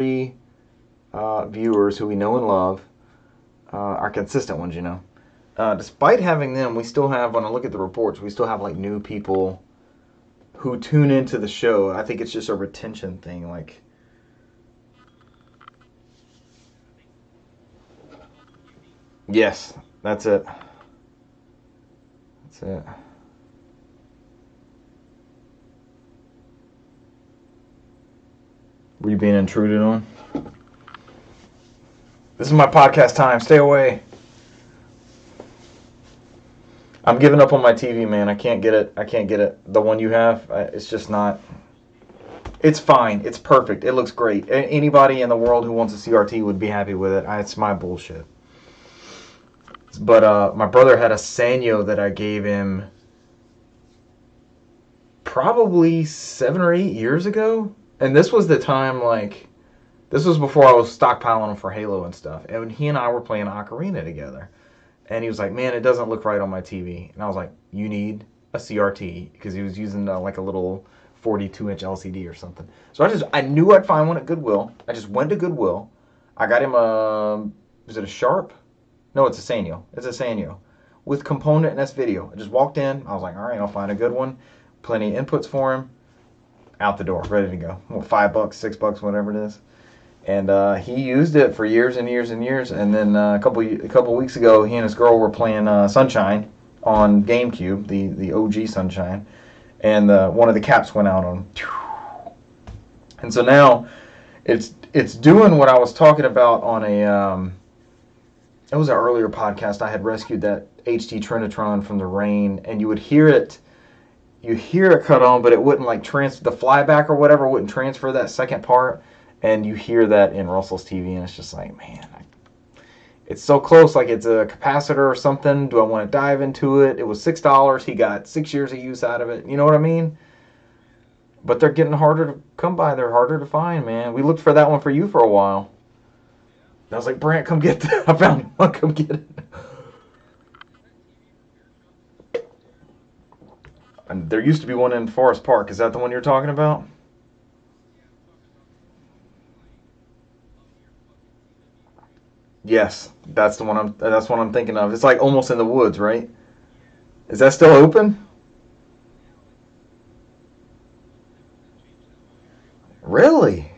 viewers who we know and love, our consistent ones, you know. Despite having them, we still have, when I look at the reports, we still have like new people who tune into the show. I think it's just a retention thing. Like, yes, that's it. That's it. Were you being intruded on? This is my podcast time. Stay away. I'm giving up on my TV, man. I can't get it. I can't get it. The one you have, it's just not. It's fine. It's perfect. It looks great. Anybody in the world who wants a CRT would be happy with it. It's my bullshit. But my brother had a Sanyo that I gave him probably 7 or 8 years ago. And this was the time, like, this was before I was stockpiling them for Halo and stuff. And he and I were playing Ocarina together. And he was like, man, it doesn't look right on my TV. And I was like, you need a CRT. Because he was using like a little 42-inch LCD or something. So I knew I'd find one at Goodwill. I just went to Goodwill. I got him is it a Sharp? No, it's a Sanyo. It's a Sanyo. With component and S-Video. I just walked in. I was like, all right, I'll find a good one. Plenty of inputs for him. Out the door, ready to go. Well, $5, $6, whatever it is. And he used it for years and years and years. And then a couple weeks ago, he and his girl were playing Sunshine on GameCube, the OG Sunshine. And one of the caps went out on him. And so now it's doing what I was talking about on it was an earlier podcast. I had rescued that HD Trinitron from the rain, and you would hear it. You hear it cut on, but it wouldn't like transfer the flyback or whatever. Wouldn't transfer that second part, and you hear that in Russell's TV, and it's just like, man, it's so close. Like it's a capacitor or something. Do I want to dive into it? It was $6. He got 6 years of use out of it. You know what I mean? But they're getting harder to come by. They're harder to find, man. We looked for that one for you for a while. I was like, Brant, come get that. I found one. Come get it. And there used to be one in Forest Park. Is that the one you're talking about? Yes, that's the one. That's what I'm thinking of. It's like almost in the woods, right? Is that still open? Really?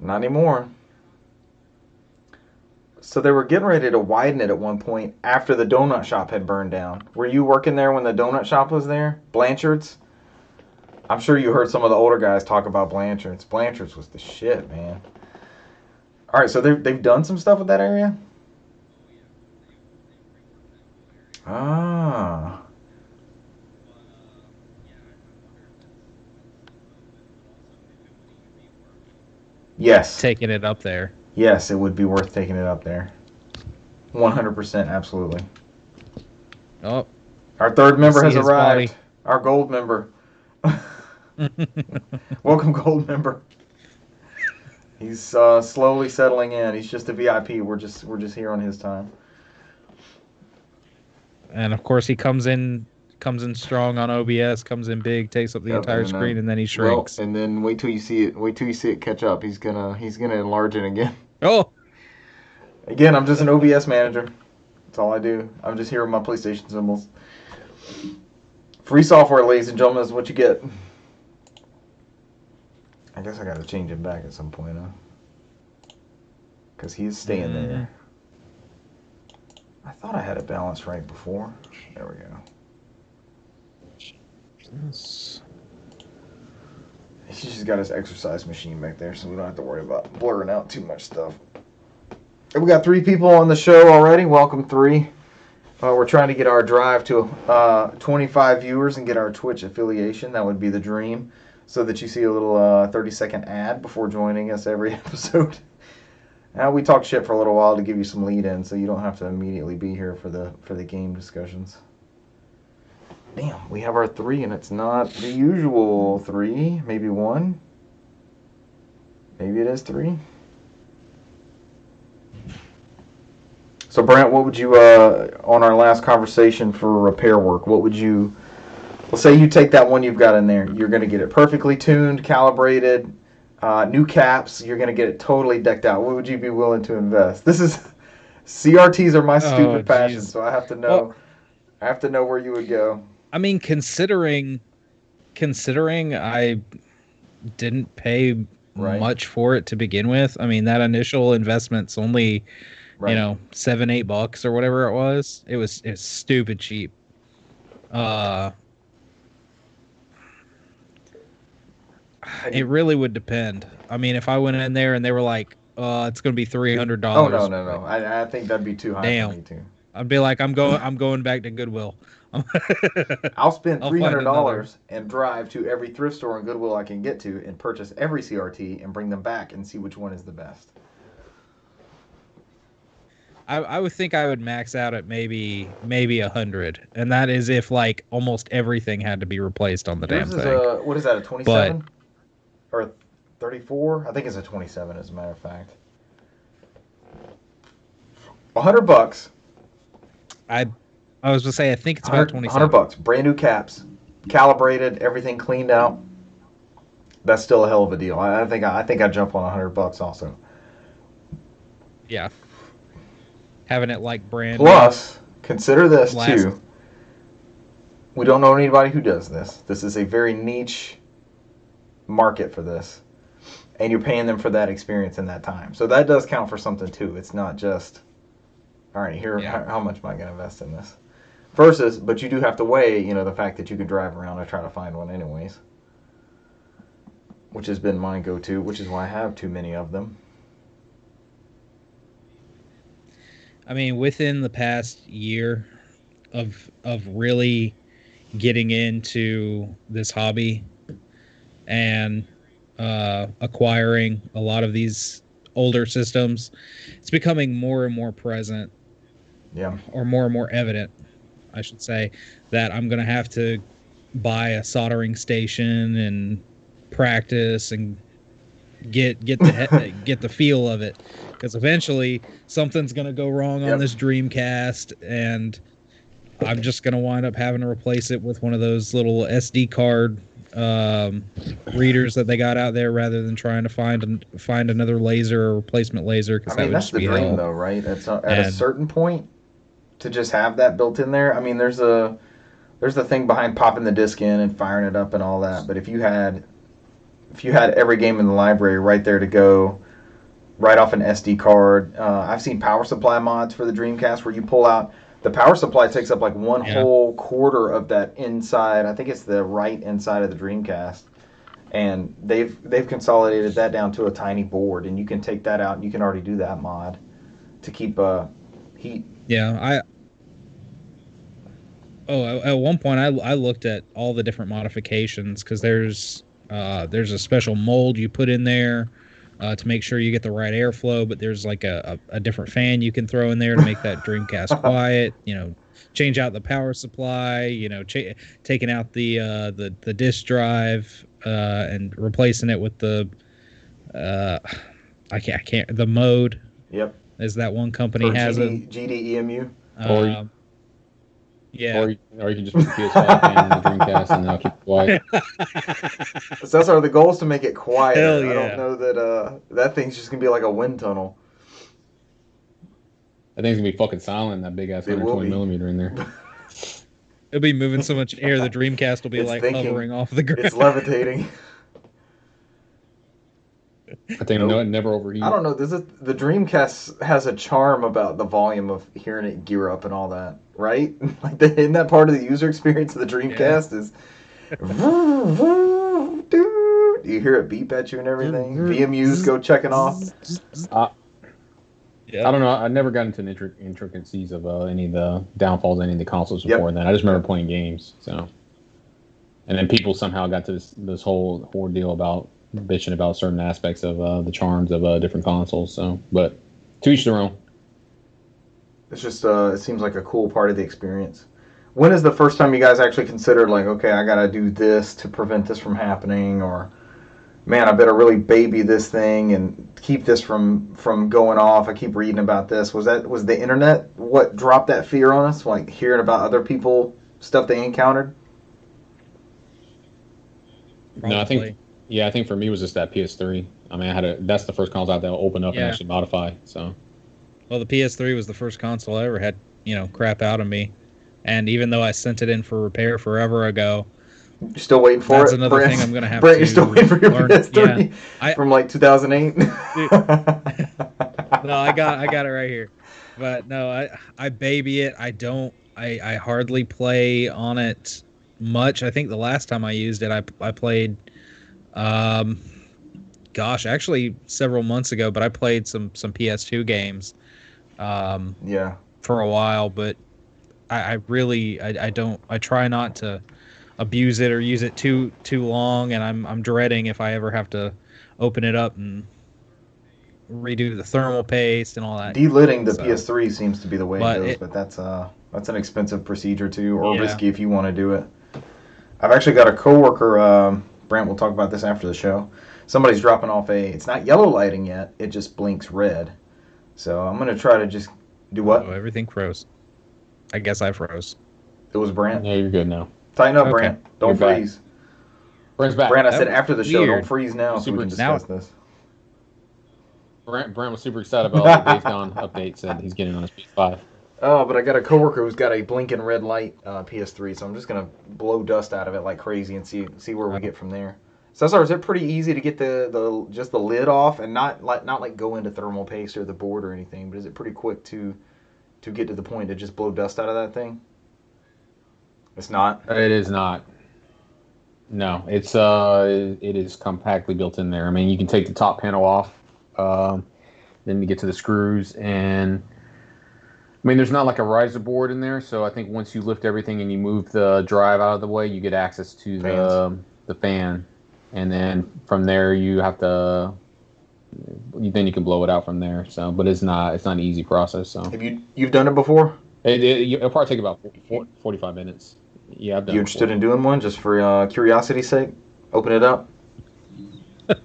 Not anymore. So they were getting ready to widen it at one point after the donut shop had burned down. Were you working there when the donut shop was there? Blanchard's? I'm sure you heard some of the older guys talk about Blanchard's. Blanchard's was the shit, man. All right, so they've done some stuff with that area? Ah. Yes. Taking it up there. Yes, it would be worth taking it up there. 100%, absolutely. Oh. Our third member has arrived. Body. Our gold member. Welcome, gold member. He's slowly settling in. He's just a VIP. We're just here on his time. And of course, he comes in strong on OBS, comes in big, takes up the entire screen, and then he shrinks. Well, and then wait till you see it. Wait till you see it catch up. He's gonna enlarge it again. Oh. Again, I'm just an OBS manager. That's all I do. I'm just here with my PlayStation symbols. Free software, ladies and gentlemen, is what you get. I guess I gotta change him back at some point, huh? Because he's staying there. I thought I had it balanced right before. There we go. Yes. He's just got his exercise machine back there, so we don't have to worry about blurring out too much stuff. And we got 3 people on the show already. Welcome, 3. We're trying to get our drive to 25 viewers and get our Twitch affiliation. That would be the dream, so that you see a little 30-second ad before joining us every episode. Now we talk shit for a little while to give you some lead-in, so you don't have to immediately be here for the game discussions. Damn, we have our 3, and it's not the usual 3. Maybe 1. Maybe it is 3. So, Brant, what would you, on our last conversation for repair work, what would you Well, say you take that one you've got in there. You're going to get it perfectly tuned, calibrated, new caps. You're going to get it totally decked out. What would you be willing to invest? This is CRTs are my stupid passion, so I have to know. Well, I have to know where you would go. I mean, considering I didn't pay much for it to begin with. I mean, that initial investment's only, $7-8 or whatever it was. It's stupid cheap. It really would depend. I mean, if I went in there and they were like, it's going to be $300. Oh no! I think that'd be too high for me too. I'd be like, I'm going back to Goodwill. I'll spend $300 and drive to every thrift store and Goodwill I can get to and purchase every CRT and bring them back and see which one is the best. I would think I would max out at maybe 100, and that is if like almost everything had to be replaced on the damn thing. What is that? A 27 or 34? I think it's a 27, as a matter of fact. $100. I was gonna say I think it's about 27. $100, brand new caps, calibrated, everything cleaned out. That's still a hell of a deal. I think I'd jump on $100 also. Yeah. Having it like brand Plus, consider this too. We don't know anybody who does this. This is a very niche market for this. And you're paying them for that experience in that time. So that does count for something too. It's not just, all right, how much am I going to invest in this? Versus, but you do have to weigh, the fact that you can drive around and try to find one anyways. Which has been my go-to, which is why I have too many of them. I mean, within the past year of really getting into this hobby and acquiring a lot of these older systems, it's becoming more and more present. Yeah. Or more and more evident, I should say, that I'm going to have to buy a soldering station and practice and get the feel of it, because eventually something's going to go wrong on this Dreamcast and I'm just going to wind up having to replace it with one of those little SD card readers that they got out there, rather than trying to find another laser or replacement laser, because that's the dream though, right? At a certain point to just have that built in there. I mean, there's the thing behind popping the disc in and firing it up and all that, but if you had every game in the library right there to go, right off an SD card. I've seen power supply mods for the Dreamcast where you pull out, the power supply takes up like one whole quarter of that inside. I think it's the right inside of the Dreamcast. And they've consolidated that down to a tiny board, and you can take that out and you can already do that mod to keep heat. Yeah, at one point I looked at all the different modifications, because there's a special mold you put in there to make sure you get the right airflow, but there's like a different fan you can throw in there to make that Dreamcast quiet. Change out the power supply. Taking out the disk drive and replacing it with the I can't the mode. Yep. As that one company has it. GDEMU. Yeah. Or you can just put the PS5 fan in the Dreamcast and I'll keep it quiet. So that's the goal, is to make it quiet. Hell yeah. I don't know that that thing's just going to be like a wind tunnel. That thing's going to be fucking silent, that big ass 120 millimeter in there. It'll be moving so much air, the Dreamcast will be hovering off the ground. It's levitating. I think it never overheats. I don't know. The Dreamcast has a charm about the volume of hearing it gear up and all that, right? Like isn't that part of the user experience of the Dreamcast is, you hear it beep at you and everything. VMUs go checking off. I don't know. I never got into the intricacies of any of the downfalls of any of the consoles before then. I just remember playing games. So, and then people somehow got to this whole ordeal about bitching about certain aspects of the charms of different consoles. So, but to each their own. It's just it seems like a cool part of the experience. When is the first time you guys actually considered, like, okay, I gotta do this to prevent this from happening, or man, I better really baby this thing and keep this from going off? I keep reading about this. Was the internet what dropped that fear on us, like hearing about other people, stuff they encountered? No, I probably. think for me it was just that PS3. I mean, that's the first console that will open up and Yeah. actually modify. So Well, the PS3 was the first console I ever had, crap out of me. And even though I sent it in for repair forever ago, You're still waiting for that's it, another Brent? thing I'm gonna have Brent, to you're still waiting for your learn. Yeah, PS3 I from like 2008. no, I got it right here. But no, I baby it. I hardly play on it much. I think the last time I used it, I played, um, gosh, actually several months ago. But I played some PS2 games, Yeah. for a while. But I really I don't I try not to abuse it or use it too long, and I'm dreading if I ever have to open it up and redo the thermal paste and all that. Delitting the So, PS3 seems to be the way it but goes, but that's an expensive procedure too, or Yeah. risky if you want to do it. I've actually got a coworker. Brent, we'll talk about this after the show. Somebody's dropping off it's not yellow lighting yet. It just blinks red. So I'm gonna try to just do what? Oh, everything froze. I guess I froze. It was Brent. yeah, you're good now. Tighten up, Okay. Brent. Don't You're back. freeze. Brent's back. Brent, I That said was after the show, weird. don't freeze now so we can Super- discuss this. Brent was super excited about the Days Gone update. Said he's getting on his PS5. Oh, but I got a coworker who's got a blinking red light PS3, so I'm just gonna blow dust out of it like crazy and see where we get from there. So, is it pretty easy to get the just the lid off and not like go into thermal paste or the board or anything? But is it pretty quick to get to the point to just blow dust out of that thing? It's not. It is not. No, it is compactly built in there. I mean, you can take the top panel off, then you get to the screws, and I mean, there's not like a riser board in there. So I think once you lift everything and you move the drive out of the way, you get access to the fan, and then from there you have to. Then you can blow it out from there. So, but it's not an easy process. So Have you've done it before? it'll probably take about 45 minutes. Yeah, I've done You interested in doing one just for curiosity's sake? Open it up. You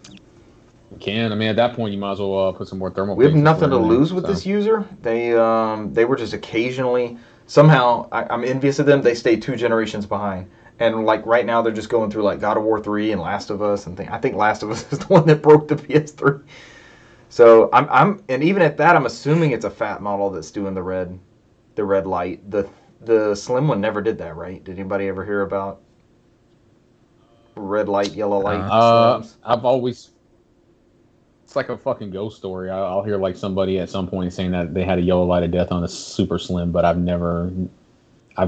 can. I mean, at that point, you might as well put some more thermal. We have paste nothing to in there, lose with so. this user. They were just occasionally somehow I'm envious of them. They stay 2 generations behind, and like right now they're just going through like God of War 3 and Last of Us and I think Last of Us is the one that broke the PS3. So I'm and even at that I'm assuming it's a fat model that's doing the red light. The slim one never did that, right? Did anybody ever hear about red light, yellow light slims? I've always. It's like a fucking ghost story. I'll hear like somebody at some point saying that they had a yellow light of death on a super slim, but I've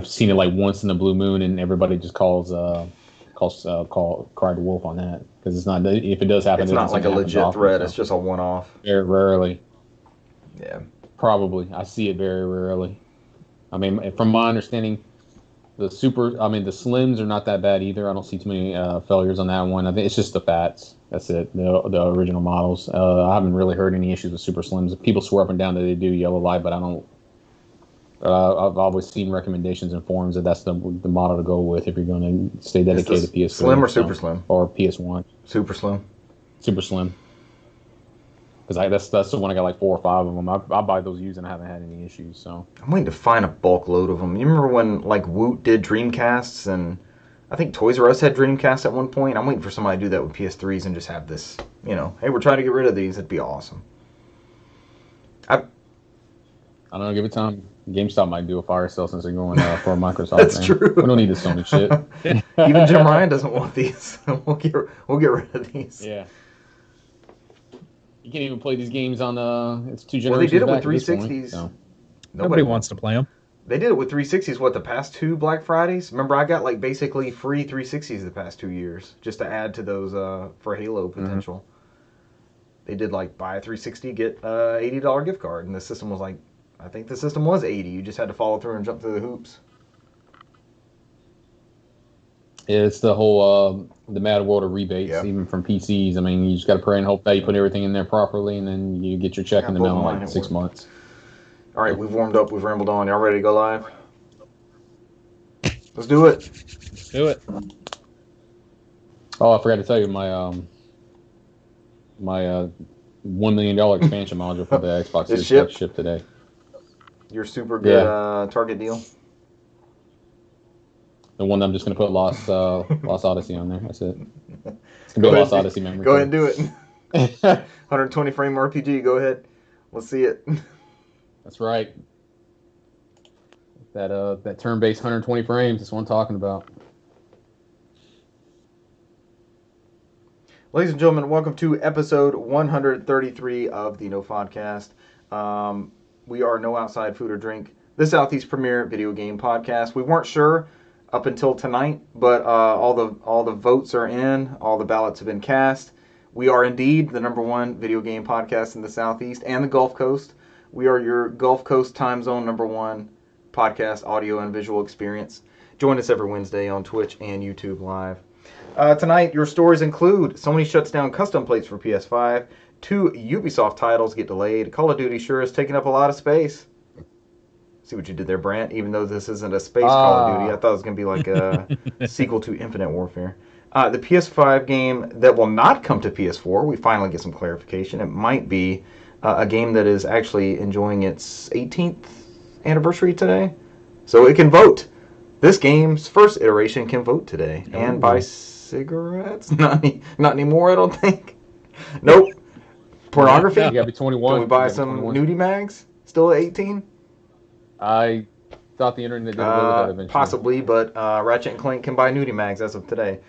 seen it like once in the blue moon, and everybody just cries the wolf on that because it's not. If it does happen, It's not like a legit threat. It's just a one-off. Very rarely. Yeah. Probably, I see it very rarely. I mean, from my understanding, the slims are not that bad either. I don't see too many failures on that one. I think it's just the fats. That's it. The original models. I haven't really heard any issues with super slims. People swear up and down that they do yellow light, but I don't. I've always seen recommendations in forums that that's the model to go with if you're going to stay dedicated to PS3. Slim or super slim? Or PS1. Super slim. Super slim. Because that's the one I got like 4 or 5 of them. I buy those used and I haven't had any issues. So I'm waiting to find a bulk load of them. You remember when like Woot did Dreamcasts and I think Toys R Us had Dreamcasts at one point? I'm waiting for somebody to do that with PS3s and just have this, hey, we're trying to get rid of these. It'd be awesome. I don't know. Give it time. GameStop might do a fire sale since they're going for Microsoft. That's man. true. We don't need this Sony shit. Even Jim Ryan doesn't want these. We'll get rid of these. Yeah. You can't even play these games on it's 2 generations. Well, they did it with back at this point, 360s. so. Nobody wants to play them. They did it with 360s. The past 2 Black Fridays? Remember, I got like basically free 360s the past 2 years just to add to those for Halo potential. Mm-hmm. They did like buy a 360, get a $80 gift card, and the system was like, I think the system was 80. You just had to follow through and jump through the hoops. Yeah, it's the whole the mad world of rebates, even from PCs. I mean, you just got to pray and hope that you put everything in there properly, and then you get your check in the mail in like 6 months. All right, we've warmed up, we've rambled on. Y'all ready to go live? Let's do it. Let's do it. Oh, I forgot to tell you my $1 million expansion module for the Xbox is shipped today. Your super good Target deal. The one that I'm just going to put Lost Odyssey on there. That's it. It's going to be a Lost Odyssey memory. Go ahead and do it. 120 frame RPG. Go ahead. Let's see it. That's right. That turn-based 120 frames. That's what I'm talking about. Ladies and gentlemen, welcome to episode 133 of the NOFODcast. We are No Outside Food or Drink, the Southeast premier video game podcast. We weren't sure up until tonight, but all the votes are in. All the ballots have been cast. We are indeed the number one video game podcast in the Southeast and the Gulf Coast. We are your Gulf Coast time zone number one podcast audio and visual experience. Join us every Wednesday on Twitch and YouTube Live. Tonight, your stories include Sony shuts down custom plates for PS5, 2 Ubisoft titles get delayed, Call of Duty sure is taking up a lot of space. See what you did there, Brant? Even though this isn't a space Call of Duty, I thought it was going to be like a sequel to Infinite Warfare. The PS5 game that will not come to PS4, we finally get some clarification. It might be a game that is actually enjoying its 18th anniversary today, so it can vote. This game's first iteration can vote today and buy cigarettes. Not anymore, I don't think. Nope. Pornography. You gotta be 21. Can we buy some nudie mags? Still at 18? I thought the internet did away with that eventually. Possibly, but Ratchet and Clank can buy nudie mags as of today.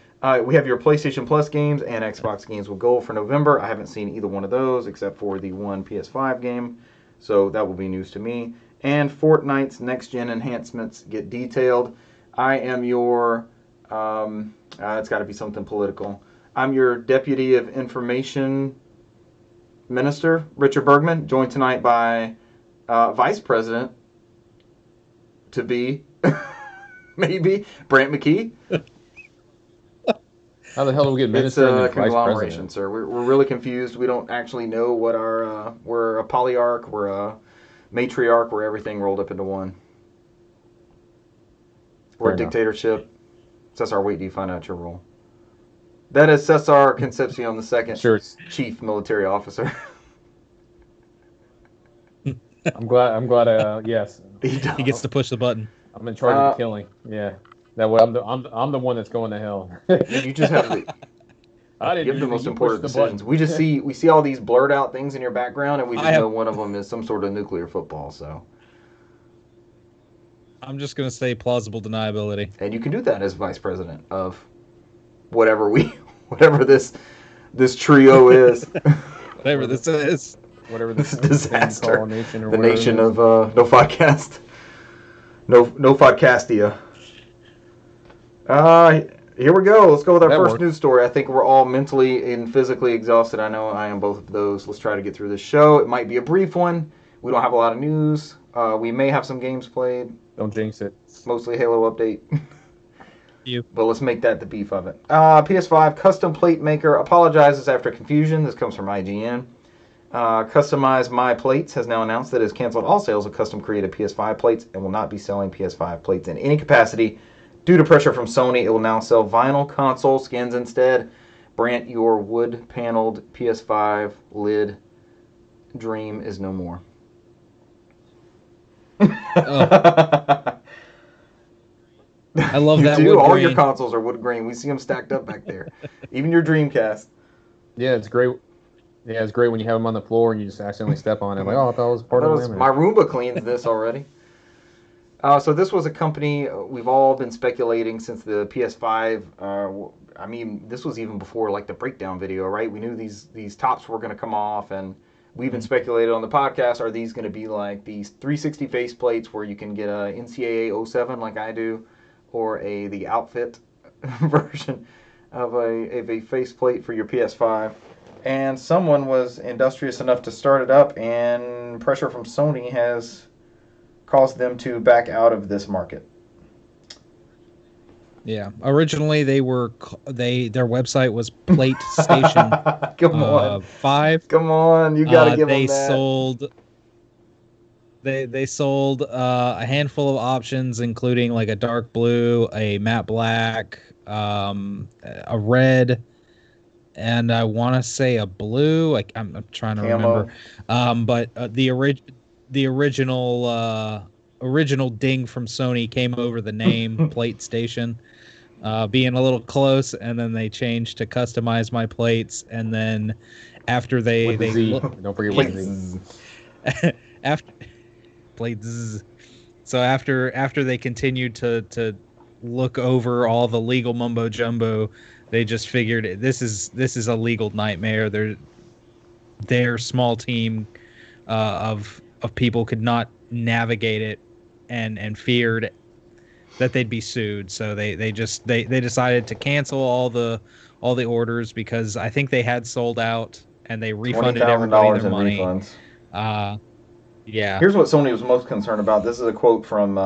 We have your PlayStation Plus games and Xbox games will go for November. I haven't seen either one of those except for the one PS5 game, so that will be news to me. And Fortnite's next-gen enhancements get detailed. I am your, it's got to be something political. I'm your Deputy of Information Minister, Richard Bergman, joined tonight by Vice President, to be, maybe, Brant McKee. How the hell do we get minister and It's a conglomeration, vice president? sir. We're really confused. We don't actually know what we're a polyarch, we're a matriarch, we're everything rolled up into one. We're a dictatorship. Cesar, wait, do you find out your role? That is Cesar Concepcion II, Sure. Chief Military Officer. I'm glad. Yes. He gets to push the button. I'm in charge of the killing. Yeah. That way, I'm the one that's going to hell. You just have to give the most important decisions. We see all these blurred out things in your background, and we just know one of them is some sort of nuclear football. So I'm just gonna say plausible deniability. And you can do that as vice president of whatever this trio is. Whatever this is. Whatever this disaster. Nation or the nation of NOFODcast. NOFODcastia. Here we go. Let's go with our first news story. I think we're all mentally and physically exhausted. I know I am both of those. Let's try to get through this show. It might be a brief one. We don't have a lot of news. We may have some games played. Don't jinx it. Mostly Halo update. You. But let's make that the beef of it. PS5 custom plate maker apologizes after confusion. This comes from IGN. Customize My Plates has now announced that it has canceled all sales of custom created PS5 plates and will not be selling PS5 plates in any capacity. Due to pressure from Sony, it will now sell vinyl console skins instead. Brant, your wood-paneled PS5 lid dream is no more. I love that wood All grain. your consoles are wood grain. We see them stacked up back there. Even your Dreamcast. Yeah, it's great. Yeah, it's great when you have them on the floor and you just accidentally step on it. Like, oh, I thought it was part of the My Roomba cleans this already. So this was a company we've all been speculating since the PS5. I mean, this was even before like the breakdown video, right? We knew these tops were going to come off, and we even speculated on the podcast: are these going to be like these 360 faceplates where you can get a NCAA 07 like I do, or the outfit version of a faceplate for your PS5? And someone was industrious enough to start it up, and pressure from Sony has caused them to back out of this market. Yeah. Originally, their website was Plate Station. Come on, 5. Come on, you gotta give them that. They sold a handful of options, including like a dark blue, a matte black, a red, and I want to say a blue. Like I'm trying to remember. But the original original ding from Sony came over the name PlayStation, being a little close, and then they changed to customize my plates, and then after With the Z. Don't forget with the Z. after plates. So after they continued to look over all the legal mumbo jumbo, they just figured this is a legal nightmare. Their small team of people could not navigate it, and feared that they'd be sued. So they decided to cancel all the orders, because I think they had sold out, and they refunded everybody their money. Refunds. Yeah. Here's what Sony was most concerned about. This is a quote from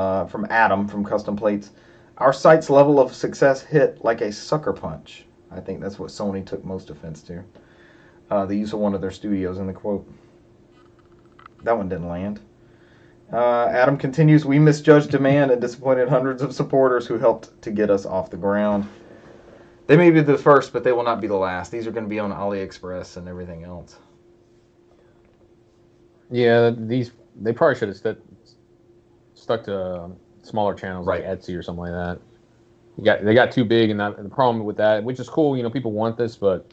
Adam from Custom Plates. Our site's level of success hit like a sucker punch. I think that's what Sony took most offense to. The use of one of their studios in the quote. That one didn't land. Adam continues, we misjudged demand and disappointed hundreds of supporters who helped to get us off the ground. They may be the first, but they will not be the last. These are going to be on AliExpress and everything else. Yeah, they probably should have stuck to smaller channels like Etsy or something like that. They got too big, and the problem with that, which is cool, people want this, but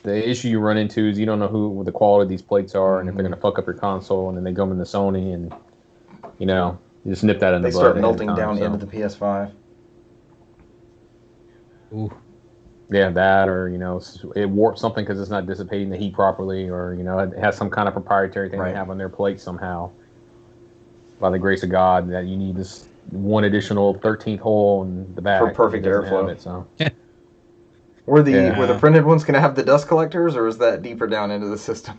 the issue you run into is you don't know what the quality of these plates are, and if they're going to fuck up your console, and then they go into Sony, and you just nip that in the bud. They start melting down into the PS5. Ooh. Yeah, that, or it warps something because it's not dissipating the heat properly, or it has some kind of proprietary thing they have on their plate somehow. By the grace of God, that you need this one additional 13th hole in the back for perfect airflow. So. Were the printed ones going to have the dust collectors, or is that deeper down into the system?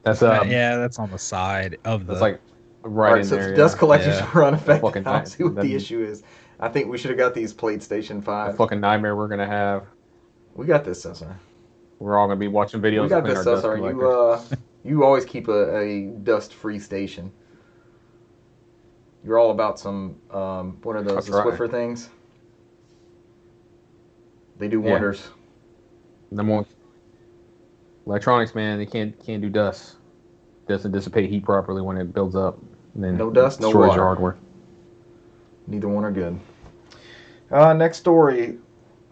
That's that's on the side of the. That's like right in so there. The dust collectors were unaffected. I'll see what the issue is. I think we should have got these PlayStation 5. The fucking nightmare we're gonna have. We got this, Cesar. We're all gonna be watching videos. We got this, Cesar. You always keep a dust-free station. You're all about some what are those? The Swiffer things. They do wonders. Number one, electronics, man, they can't do dust. Doesn't dissipate heat properly when it builds up. And then no dust, no destroys water. Your hardware. Neither one are good. Next story.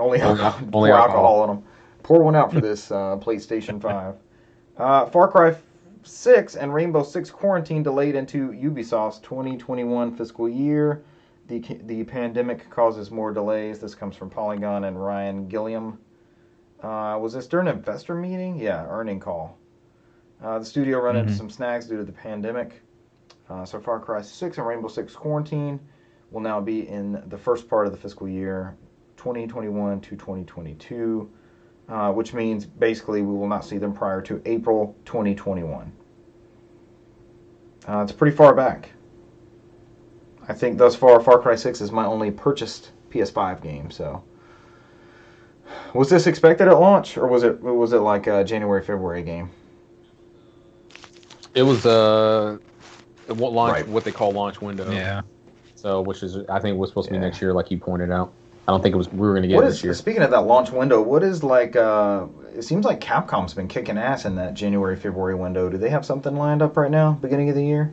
Only alcohol on them. Pour one out for this PlayStation 5. Far Cry 6 and Rainbow Six Quarantine delayed into Ubisoft's 2021 fiscal year. The pandemic causes more delays. This comes from Polygon and Ryan Gilliam. Was this during an investor meeting? Yeah, earning call. The studio ran into some snags due to the pandemic. So Far Cry 6 and Rainbow Six Quarantine will now be in the first part of the fiscal year, 2021 to 2022, which means basically we will not see them prior to April 2021. It's pretty far back. I think thus far Far Cry 6 is my only purchased PS5 game. So, was this expected at launch, or was it like a January, February game? It was what they call launch window. Yeah. So, which is I think was supposed to be next year, like you pointed out. I don't think we were going to get it this year. Speaking of that launch window, what is like? It seems like Capcom's been kicking ass in that January, February window. Do they have something lined up right now, beginning of the year?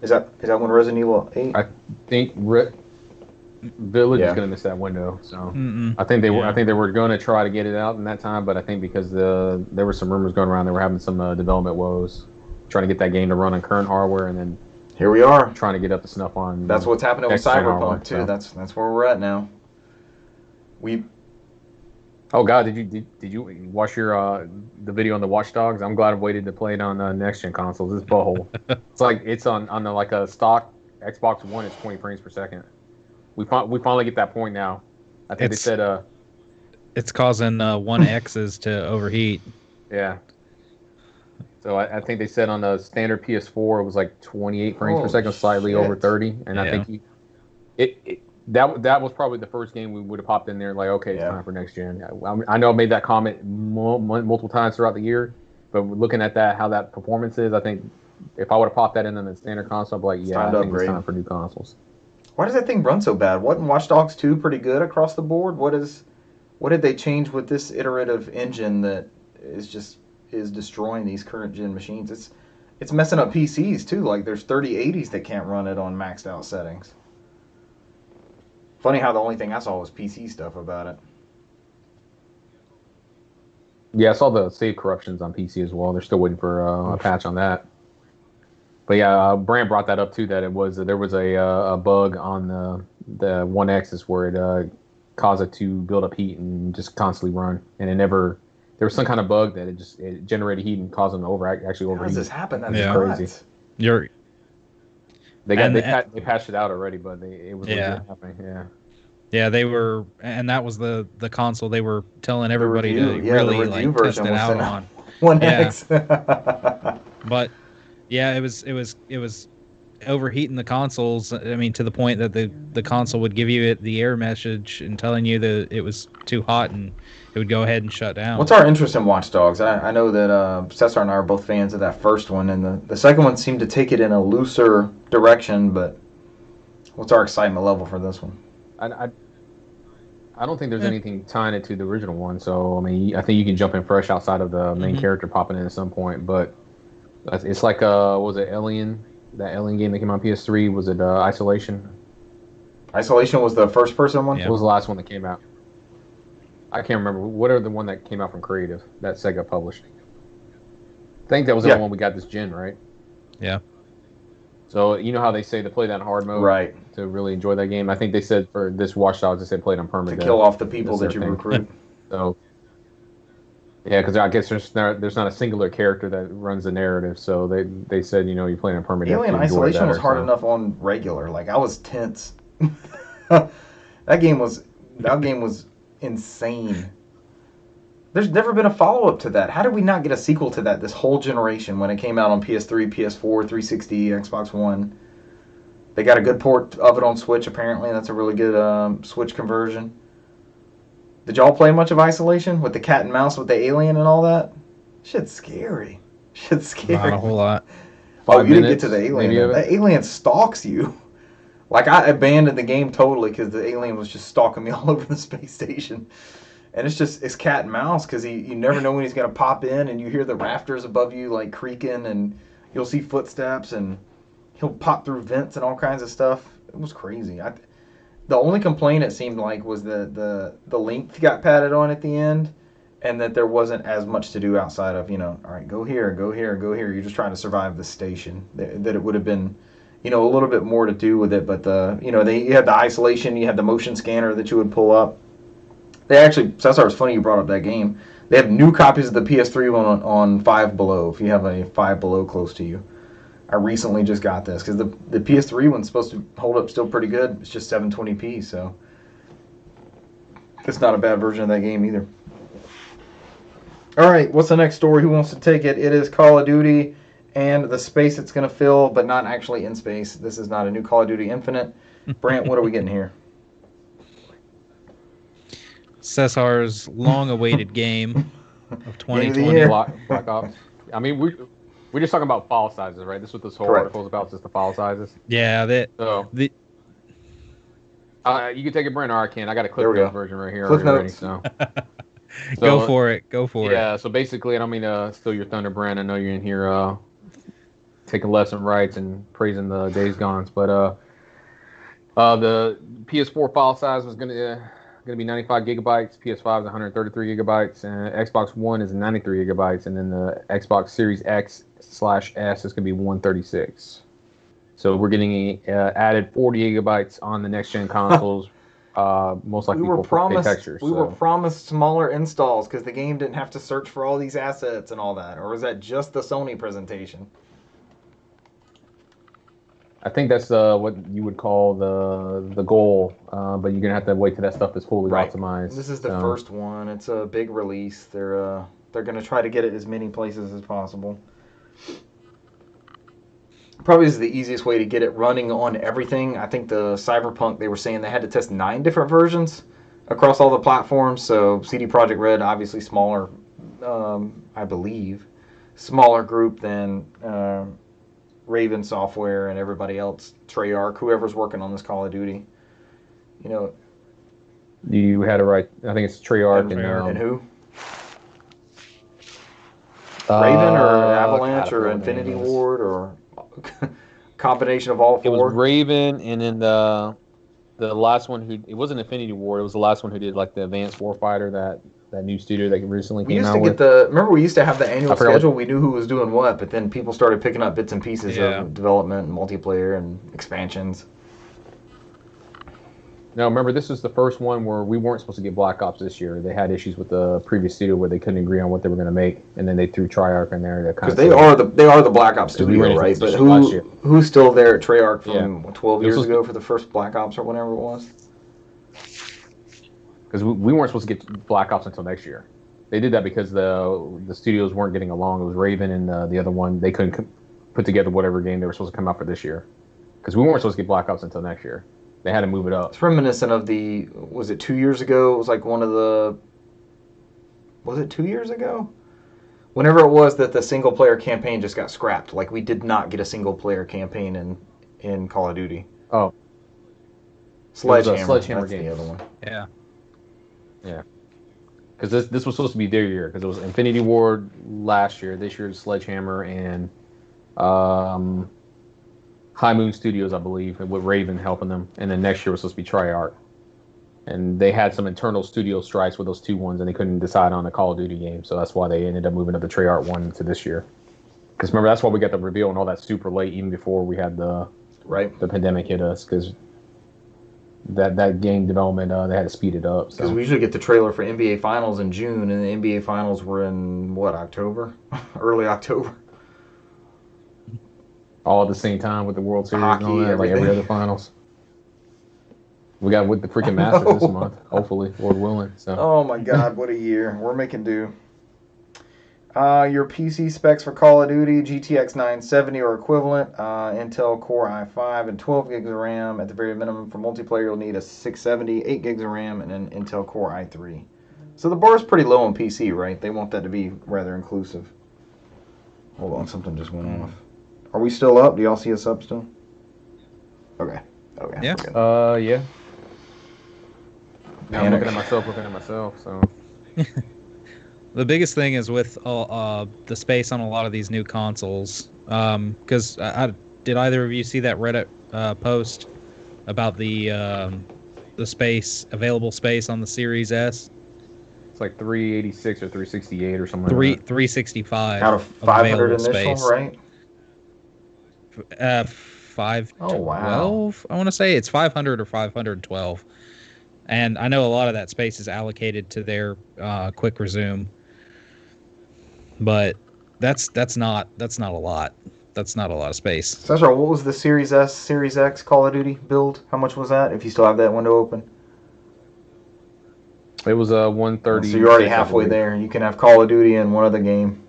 Is that when Resident Evil 8? I think Village is going to miss that window. So I think they were going to try to get it out in that time, but I think because there were some rumors going around, they were having some development woes, trying to get that game to run on current hardware, and then here we are trying to get up to snuff on. That's what's happening with Cyberpunk too. So. That's where we're at now. Oh God, did you watch the video on the Watch Dogs? I'm glad I waited to play it on next gen consoles. It's butthole. it's on like a stock Xbox One. It's 20 frames per second. We finally get that point now. I think they said it's causing One X's to overheat. Yeah. So I think they said on the standard PS4 it was like 28 frames per second, slightly over 30, and I think that was probably the first game we would have popped in there like, okay, it's time for next gen. I know I made that comment multiple times throughout the year, but looking at how that performance is, I think if I would have popped that in on the standard console, I'd be like, I think it's time for new consoles. Why does that thing run so bad? Wasn't Watch Dogs 2 pretty good across the board? What did they change with this iterative engine that is destroying these current gen machines? It's messing up PCs too. Like there's 3080s that can't run it on maxed out settings. Funny how the only thing I saw was PC stuff about it. Yeah, I saw the save corruptions on PC as well. They're still waiting for a patch on that. But yeah, Brand brought that up too. That there was a bug on the One X's where it caused it to build up heat and just constantly run, and it never. There was some kind of bug that it generated heat and caused them to actually overheat. How does this happen? That's crazy. They patched it out already, but it was legit happening. Yeah. Yeah, they were, and that was the console they were telling everybody to really like test it out on. One X. But yeah, it was overheating the consoles. I mean, to the point that the console would give you the error message and telling you that it was too hot, and it would go ahead and shut down. What's our interest in Watch Dogs? I know that Cesar and I are both fans of that first one, and the second one seemed to take it in a looser direction. But what's our excitement level for this one? I don't think there's anything tying it to the original one. So I mean, I think you can jump in fresh outside of the main character popping in at some point. But it's like what was it Alien? That Alien game that came on PS3, was it Isolation? Isolation was the first person one? Yeah. What was the last one that came out? I can't remember. What are the one that came out from Creative that Sega published? I think that was the one we got this gen, right? Yeah. So you know how they say to play that in hard mode, right? To really enjoy that game. I think they said for this Watch Dogs, they said play it on permadeath to kill off the people that you recruit. So yeah, because I guess there's not a singular character that runs the narrative. So they said you're playing on permadeath. Alien Isolation was hard enough on regular. Like I was tense. That game was insane. There's never been a follow-up to that. How did we not get a sequel to that this whole generation when it came out on PS3, PS4, 360, Xbox One? They got a good port of it on Switch, apparently. That's a really good Switch conversion. Did y'all play much of Isolation with the cat and mouse with the alien and all that? Shit's scary. Not a whole lot. Oh, you didn't get to the alien. That alien stalks you. Like, I abandoned the game totally because the alien was just stalking me all over the space station. And it's cat and mouse because you never know when he's going to pop in, and you hear the rafters above you like creaking, and you'll see footsteps, and he'll pop through vents and all kinds of stuff. It was crazy. The only complaint it seemed like was the length got padded on at the end, and that there wasn't as much to do outside of, all right, go here, go here, go here. You're just trying to survive the station. That it would have been, a little bit more to do with it. But you had the isolation, you had the motion scanner that you would pull up. They actually, Cesar, it's funny you brought up that game. They have new copies of the PS3 one on Five Below, if you have a Five Below close to you. I recently just got this, because the PS3 one's supposed to hold up still pretty good. It's just 720p, so it's not a bad version of that game either. All right, what's the next story? Who wants to take it? It is Call of Duty and the space it's going to fill, but not actually in space. This is not a new Call of Duty Infinite. Brant, what are we getting here? Cesar's long-awaited game of 2020. Black Ops. I mean, we're just talking about file sizes, right? This is what this whole article is about, just the file sizes. Yeah, you can take it, Brent, or I can. I got a Cliff Notes version right here. Cliff Notes. So go for it. Yeah, so basically, I don't mean to steal your thunder, Brent. I know you're in here taking lefts and rights and praising the Days Gones, but the PS4 file size was going to be 95 gigabytes, PS5 is 133 gigabytes, and Xbox One is 93 gigabytes, and then the Xbox Series X/S is going to be 136. So we're getting added 40 gigabytes on the next-gen consoles, most likely for textures. We were promised smaller installs because the game didn't have to search for all these assets and all that, or is that just the Sony presentation? I think that's what you would call the goal, but you're gonna have to wait till that stuff is fully optimized. This is the first one. It's a big release. They're gonna try to get it as many places as possible. Probably is the easiest way to get it running on everything. I think the Cyberpunk, they were saying they had to test 9 different versions across all the platforms. So CD Projekt Red, obviously smaller, I believe, smaller group than Raven Software and everybody else, Treyarch, whoever's working on this Call of Duty. You had it right. I think it's Treyarch and who? Raven or Avalanche or Infinity Ward or combination of all four? It was Raven, and then the last one who it wasn't Infinity Ward. It was the last one who did like the Advanced Warfighter, that new studio that recently came out with. Remember we used to have the annual schedule. We knew who was doing what, but then people started picking up bits and pieces of development and multiplayer and expansions. No, remember this was the first one where we weren't supposed to get Black Ops this year. They had issues with the previous studio where they couldn't agree on what they were going to make, and then they threw Treyarch in there. Because they are the Black Ops studio, right? But who's still there at Treyarch from 12 years ago for the first Black Ops or whatever it was? Because we weren't supposed to get Black Ops until next year. They did that because the studios weren't getting along. It was Raven and the other one. They couldn't put together whatever game they were supposed to come out for this year. Because we weren't supposed to get Black Ops until next year. They had to move it up. It's reminiscent of was it 2 years ago? It was like was it 2 years ago? Whenever it was that the single player campaign just got scrapped. Like we did not get a single player campaign in Call of Duty. Oh. Sledgehammer that's game. The other one. Yeah. Yeah. Because this was supposed to be their year. Because it was Infinity Ward last year. This year is Sledgehammer and High Moon Studios, I believe, with Raven helping them. And then next year was supposed to be Treyarch. And they had some internal studio strikes with those two ones, and they couldn't decide on a Call of Duty game. So that's why they ended up moving up the Treyarch one to this year. Because remember, that's why we got the reveal and all that super late, even before we had the pandemic hit us. Because that game development, they had to speed it up. Because we usually get the trailer for NBA Finals in June, and the NBA Finals were in, October? Early October. All at the same time with the World Series Hockey, and all that, like every other finals. We got with the freaking Masters this month, hopefully, Lord willing. So. Oh my God, what a year. We're making do. Your PC specs for Call of Duty, GTX 970 or equivalent, Intel Core i5 and 12 gigs of RAM. At the very minimum for multiplayer, you'll need a 670, 8 gigs of RAM, and an Intel Core i3. So the bar is pretty low on PC, right? They want that to be rather inclusive. Hold on, something just went off. Are we still up? Do y'all see us up still? Okay. Yeah. Yeah. Now I'm looking at myself, so. The biggest thing is with the space on a lot of these new consoles. Because did either of you see that Reddit post about the available space on the Series S? It's like 386 or 368 or something. 365 out of 500 initial, space. Right? 512. Oh, wow. I want to say it's 500 or 512. And I know a lot of that space is allocated to their quick resume. But that's not a lot. That's not a lot of space. So that's right. What was the Series S, Series X Call of Duty build? How much was that? If you still have that window open. It was 130. So you're already halfway there. You can have Call of Duty and one other game.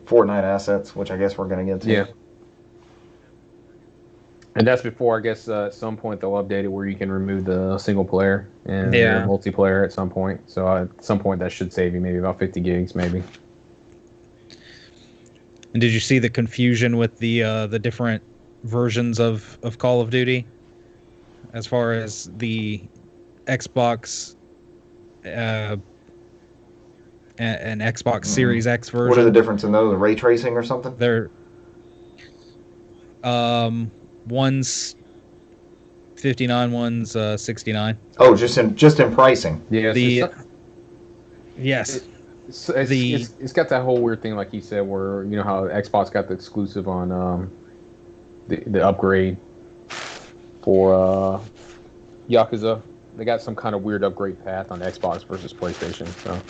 Fortnite assets, which I guess we're going to get to. Yeah. And that's before, I guess, at some point they'll update it where you can remove the single player and multiplayer at some point. So at some point that should save you maybe about 50 gigs, maybe. And did you see the confusion with the different versions of Call of Duty? As far as the Xbox and Xbox Series X version. What are the difference in those? Ray tracing or something? They're one's 59, one's 69. Oh, just in pricing. Yeah. Yes. It's got that whole weird thing, like you said, where you know how Xbox got the exclusive on the upgrade for Yakuza. They got some kind of weird upgrade path on Xbox versus PlayStation. So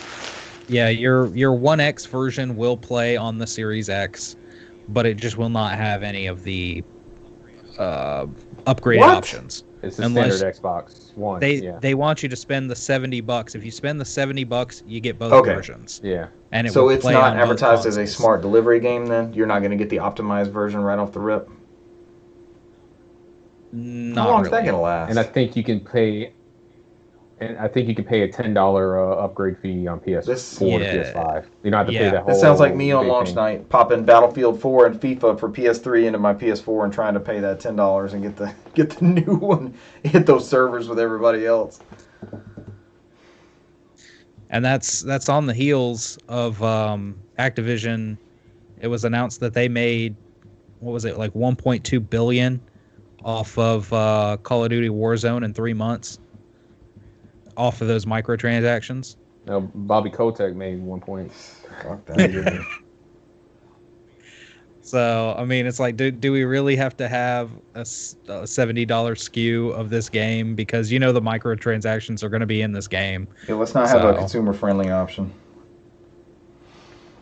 yeah, your One X version will play on the Series X, but it just will not have any of the upgraded options. It's the standard Xbox One. They want you to spend the $70. If you spend the $70, you get both versions. Yeah. And so it's not advertised as a smart delivery game. Then you're not going to get the optimized version right off the rip. Not How long is really. that going to last? And I think you can pay. And I think you can pay a $10 upgrade fee on PS4 to PS5. You don't have to pay that whole. That sounds like me on launch night, popping Battlefield 4 and FIFA for PS3 into my PS4 and trying to pay that $10 and get the new one, hit those servers with everybody else. and that's on the heels of Activision. It was announced that they made, what was it, like 1.2 billion off of Call of Duty Warzone in 3 months, off of those microtransactions. No, Bobby Kotick made 1 point. Fuck that. So, I mean, it's like, do we really have to have a $70 SKU of this game? Because the microtransactions are going to be in this game. Yeah, let's not have a consumer-friendly option.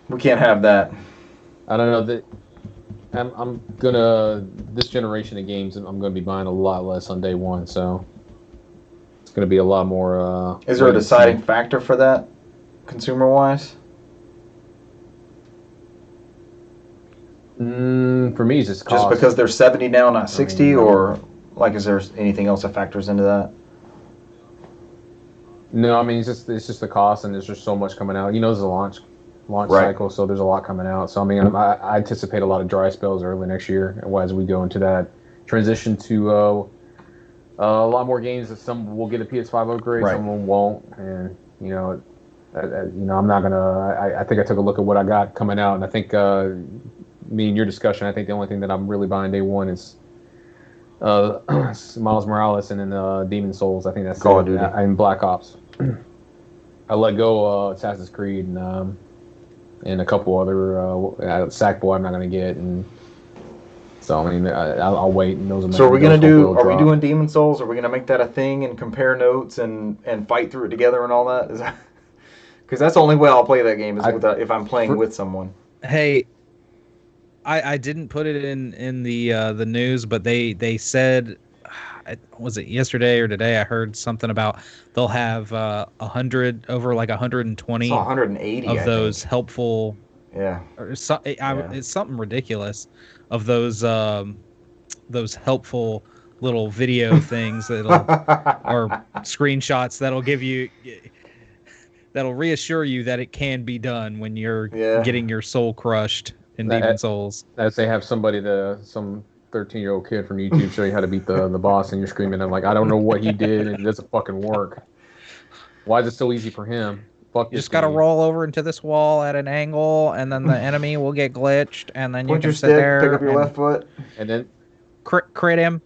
We can't have that. I don't know that. I'm gonna, this generation of games, I'm gonna be buying a lot less on day one, so it's gonna be a lot more. Is there a deciding factor for that, consumer-wise? For me, it's just cost. Just because they're 70 now, not 60, or like, is there anything else that factors into that? No, I mean it's just the cost, and there's just so much coming out. There's a launch right. cycle, so there's a lot coming out. So I mean, I anticipate a lot of dry spells early next year as we go into that transition to a lot more games. Some will get a PS5 upgrade, right. Some won't, and I'm not gonna. I think I took a look at what I got coming out, and I think me and your discussion, I think the only thing that I'm really buying day one is Miles Morales and then Demon Souls. I think that's Call of Duty and Black Ops. I let go Assassin's Creed and a couple other Sackboy I'm not gonna get, and so I mean I'll wait. And those are so are we gonna do? Are we doing Demon Souls? Are we gonna make that a thing and compare notes and fight through it together and all that? Is that because that's the only way I'll play that game is if I'm playing with someone. Hey, I didn't put it in the news, but they said, was it yesterday or today? I heard something about they'll have 100 over like 120, 180 of those helpful. Yeah. It's something ridiculous of those helpful little video things or screenshots that'll reassure you that it can be done when you're getting your soul crushed in Demon Souls. As they have some 13-year-old kid from YouTube show you how to beat the boss, and you're screaming, I'm like, I don't know what he did, and it doesn't fucking work. Why is it so easy for him? You just got to roll over into this wall at an angle, and then the enemy will get glitched, and then you can sit there. Pick up your left foot. And then crit him.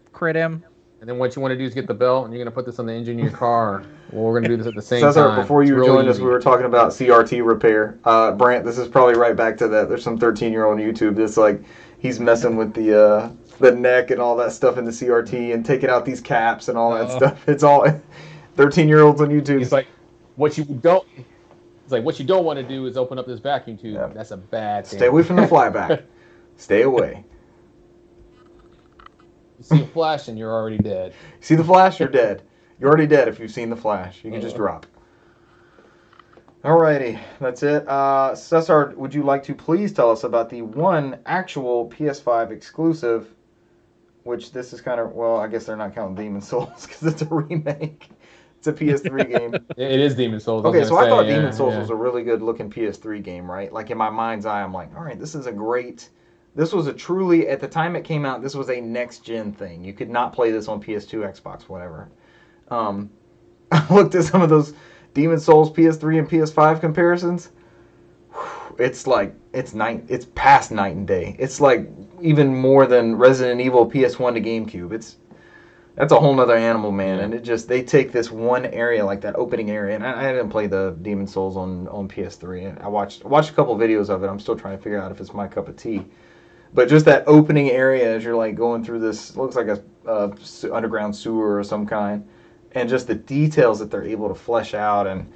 And then what you want to do is get the belt, and you're going to put this on the engine of your car. Well, we're going to do this at the same time. Before you joined us, we were talking about CRT repair. Brant, this is probably right back to that. There's some 13-year-old on YouTube that's like, he's messing with the neck and all that stuff in the CRT and taking out these caps and all that stuff. It's all 13-year-olds on YouTube. It's like, what you don't want to do is open up this vacuum tube. Yeah. That's a bad thing. Stay away from the flyback. Stay away. You see a flash and you're already dead. You see the flash, you're dead. You're already dead if you've seen the flash. You can just drop. Alrighty, that's it. Cesar, would you like to please tell us about the one actual PS5 exclusive, which this is kind of, well, I guess they're not counting Demon Souls because it's a remake. It's a PS3 game. It is Demon Souls. Okay, so I thought Demon Souls was a really good looking PS3 game, right? Like in my mind's eye, I'm like, all right, this was a truly, at the time it came out, this was a next-gen thing. You could not play this on PS2, Xbox, whatever. I looked at some of those Demon Souls PS3 and PS5 comparisons. It's like, it's past night and day. It's like even more than Resident Evil PS1 to GameCube. That's a whole nother animal, man. And they take this one area, like that opening area, and I didn't play the Demon Souls on PS3. I watched a couple videos of it. I'm still trying to figure out if it's my cup of tea. But just that opening area as you're like going through this, looks like a underground sewer or some kind, and just the details that they're able to flesh out. And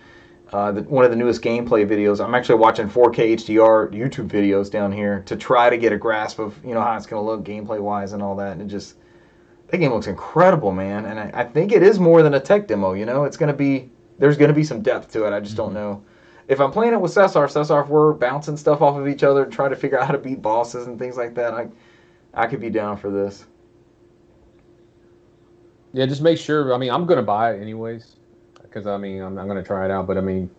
one of the newest gameplay videos, I'm actually watching 4K HDR YouTube videos down here to try to get a grasp of how it's going to look gameplay wise and all that. And that game looks incredible, man. And I think it is more than a tech demo. There's going to be some depth to it. I just don't know. If I'm playing it with Cesar, if we're bouncing stuff off of each other and trying to figure out how to beat bosses and things like that, I could be down for this. Yeah, just make sure. I mean, I'm going to buy it anyways because, I mean, I'm going to try it out. But, I mean,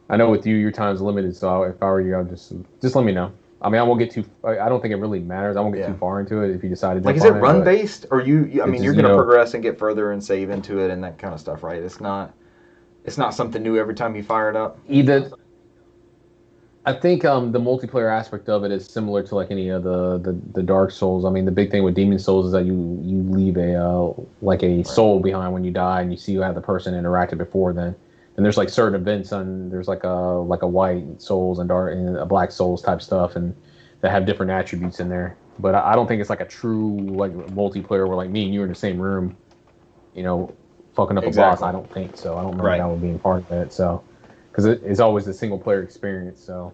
I know with you, your time's limited. So if I were you, I'll just let me know. I mean, I won't get I don't think it really matters. I won't get too far into it if you decide to jump is it run-based? Or you're going to progress and get further and save into it and that kind of stuff, right? It's It's not something new every time you fire it up. Either. I think the multiplayer aspect of it is similar to like any of the Dark Souls. I mean, the big thing with Demon Souls is that you leave a soul behind when you die, and you see how the person interacted before then. And there's like certain events on there's like a white souls and dark and a black souls type stuff, and that have different attributes in there. But I don't think it's like a true like multiplayer where like me and you are in the same room, fucking up a boss. I don't think so. I don't remember that one being part of it. So. Because it's always a single player experience, so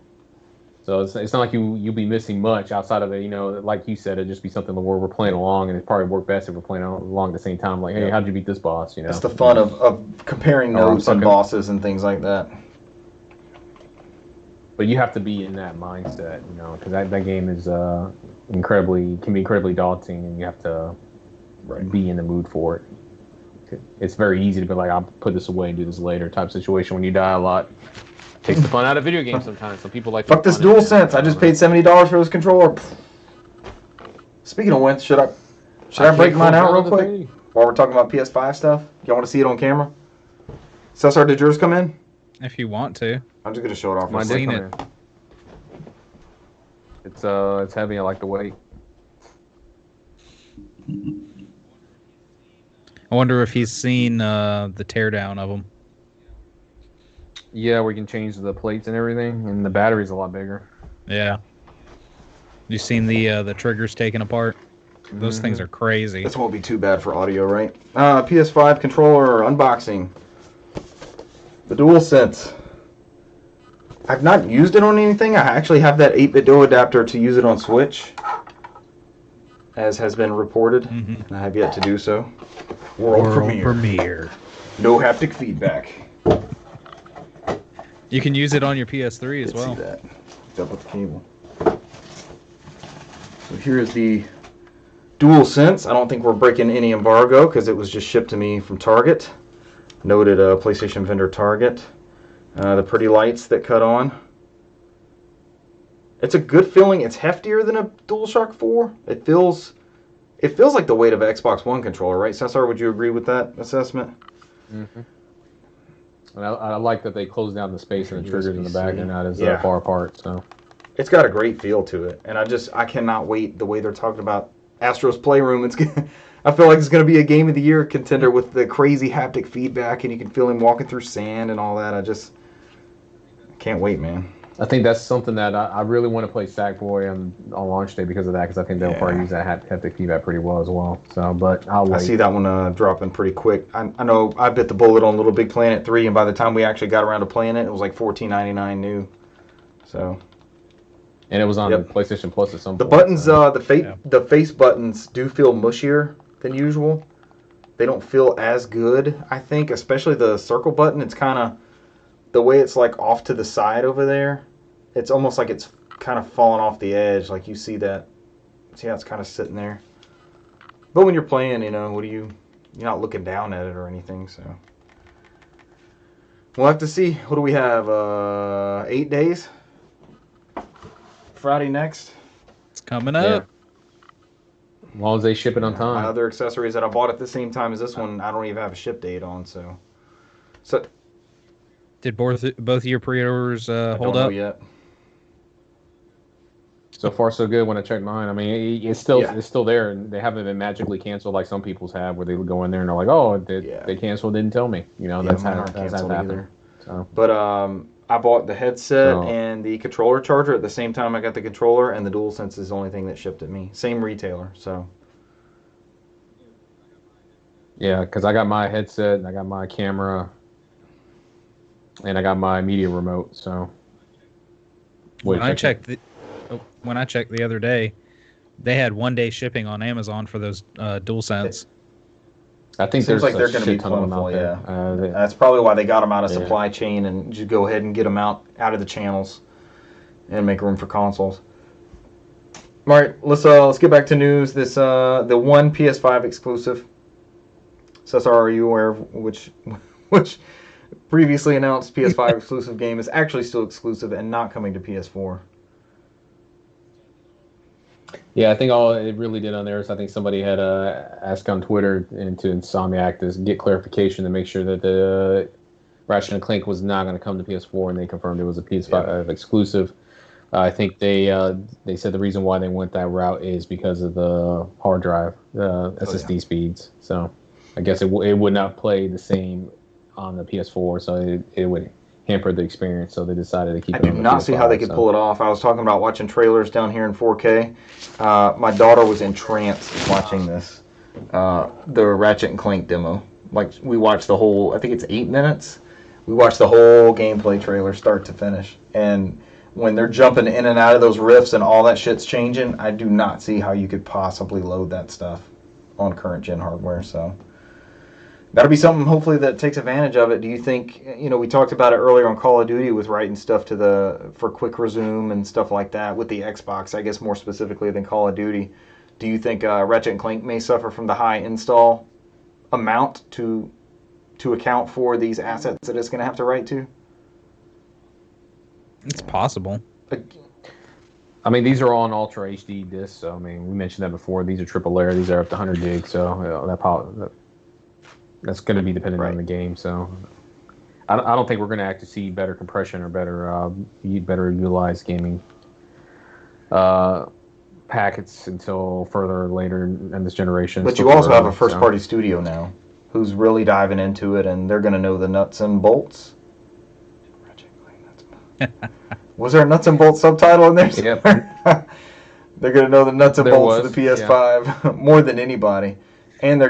it's not like you'll be missing much outside of it. Like you said, it'd just be something where we're playing along, and it probably work best if we're playing along at the same time. Like, hey, how'd you beat this boss? It's the fun of comparing notes and bosses and things like that. But you have to be in that mindset, because that game is can be incredibly daunting, and you have to be in the mood for it. It's very easy to be like, I'll put this away and do this later type situation when you die a lot. Takes the fun out of video games sometimes. Some people like. Fuck this DualSense. I just paid $70 for this controller. Speaking of which, should I break mine out real quick while we're talking about PS5 stuff? Y'all want to see it on camera? Cesar, did yours come in? If you want to. I'm just gonna show it off. I've seen it. It's heavy. I like the weight. I wonder if he's seen the teardown of them. Yeah, we can change the plates and everything, and the battery's a lot bigger. Yeah. You seen the triggers taken apart? Those things are crazy. This won't be too bad for audio, right? PS5 controller unboxing. The DualSense. I've not used it on anything. I actually have that 8-bit DO adapter to use it on Switch, as has been reported. And I have yet to do so. World premiere. No haptic feedback. You can use it on your PS3 as well. See that. Up with the cable. So here is the DualSense. I don't think we're breaking any embargo because it was just shipped to me from Target. Noted PlayStation vendor Target. The pretty lights that cut on. It's a good feeling. It's heftier than a DualShock 4. It feels like the weight of an Xbox One controller, right? Cesar, would you agree with that assessment? Mm-hmm. And I like that they close down the space and the triggers in the back are not as far apart. So it's got a great feel to it, and I cannot wait the way they're talking about Astro's Playroom. I feel like it's going to be a Game of the Year contender with the crazy haptic feedback, and you can feel him walking through sand and all that. I can't wait, man. I think that's something that I really want to play Sackboy on launch day because of that, because I think they'll probably use that haptic feedback pretty well as well. So, but I'll wait. I see that one dropping pretty quick. I know I bit the bullet on Little Big Planet 3, and by the time we actually got around to playing it, it was like $14.99 new. So. And it was on PlayStation Plus at some point. The buttons, the face buttons do feel mushier than usual. They don't feel as good, I think, especially the circle button. It's kind of... The way it's like off to the side over there, it's almost like it's kind of falling off the edge. Like you see that. See how it's kind of sitting there. But when you're playing, you're not looking down at it or anything. So we'll have to see. What do we have? 8 days. Friday next. It's coming up. Yeah. As long as they ship it on time. My other accessories that I bought at the same time as this one, I don't even have a ship date on. So. Did both of your pre-orders hold up? I don't know yet. So far, so good. When I checked mine, I mean, it's still there, and they haven't been magically canceled like some people's have, where they would go in there and they're like, "Oh, they canceled, didn't tell me." That's how happened. So. But I bought the headset and the controller charger at the same time I got the controller, and the DualSense is the only thing that shipped at me. Same retailer, so. Yeah, because I got my headset, and I got my camera. And I got my media remote, so. When I checked the other day, they had 1-day shipping on Amazon for those DualSense. I think seems like they're going to be plentiful. Yeah, that's probably why they got them out of supply chain and just go ahead and get them out of the channels and make room for consoles. All right, let's get back to news. This the one PS5 exclusive. Cesar, are you aware of which previously announced PS5 exclusive game is actually still exclusive and not coming to PS4? Yeah, I think all it really did on there is I think somebody had asked on Twitter into Insomniac to get clarification to make sure that Ratchet and Clank was not going to come to PS4, and they confirmed it was a PS5 exclusive. I think they said the reason why they went that route is because of the hard drive, SSD speeds. So I guess it would not play the same on the PS4, so it would hamper the experience. So they decided to keep it on the PS5. I do not see how they could pull it off. I was talking about watching trailers down here in 4K. My daughter was entranced watching this, the Ratchet and Clank demo. Like, we watched the whole, I think it's 8 minutes. We watched the whole gameplay trailer start to finish. And when they're jumping in and out of those rifts and all that shit's changing, I do not see how you could possibly load that stuff on current gen hardware. So that'll be something hopefully that takes advantage of it. Do you think, we talked about it earlier on Call of Duty with writing stuff for quick resume and stuff like that with the Xbox, I guess more specifically than Call of Duty. Do you think Ratchet and Clank may suffer from the high install amount to account for these assets that it's going to have to write to? It's possible. I mean, these are all on Ultra HD discs, so I mean, we mentioned that before. These are triple layer. These are up to 100 gigs, so that's going to be dependent on the game. So I don't think we're going to actually see better compression or better utilized gaming packets until further later in this generation. But you also have a first-party studio now who's really diving into it, and they're going to know the nuts and bolts. Was there a nuts and bolts subtitle in there? Yep. They're going to know the nuts and bolts of the PS5 more than anybody, and they're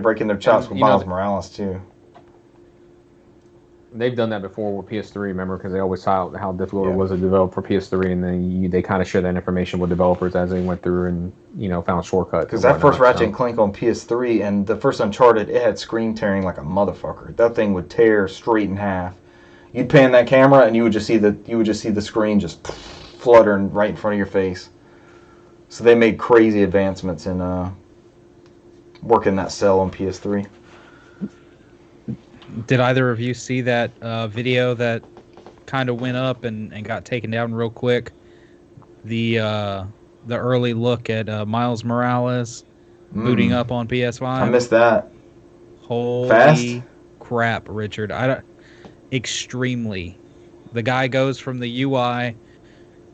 breaking their chops with Miles Morales too. They've done that before with PS3, remember, because they always saw how difficult it was to develop for PS3, and then they kind of shared that information with developers as they went through and found shortcuts. Because that first Ratchet and Clank on PS3 and the first Uncharted, it had screen tearing like a motherfucker. That thing would tear straight in half. You'd pan that camera and you would just see the screen just fluttering right in front of your face. So they made crazy advancements in working that cell on PS3. Did either of you see that video that kind of went up and got taken down real quick? The early look at Miles Morales booting up on PS5. I missed that. Holy crap, Richard! Extremely. The guy goes from the UI,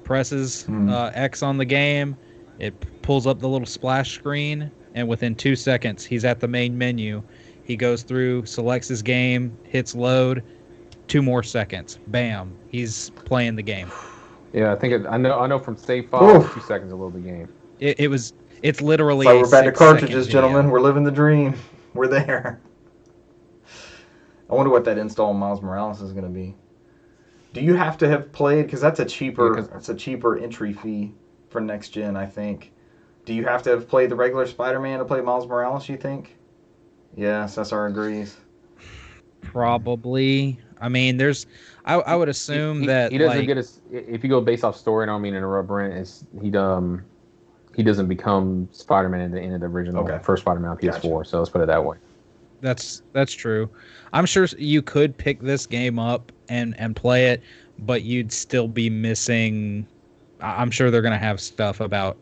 presses X on the game, it pulls up the little splash screen, and within 2 seconds he's at the main menu. He goes through, selects his game, hits load. 2 more seconds, bam, he's playing the game. Yeah, I know from save file, 2 seconds to load the game. It's literally. So we're back to cartridges, gentlemen. We're living the dream. We're there. I wonder what that install on Miles Morales is going to be. Do you have to have played? Because that's a cheaper entry fee for next gen, I think. Do you have to have played the regular Spider-Man to play Miles Morales, you think? Yes, SR agrees. Probably. I mean, I would assume that he doesn't get if you go based off story. I don't mean to interrupt, Brent. He doesn't become Spider-Man at the end of the original first Spider-Man on PS4. Gotcha. So let's put it that way. That's true. I'm sure you could pick this game up and play it, but you'd still be missing. I'm sure they're going to have stuff about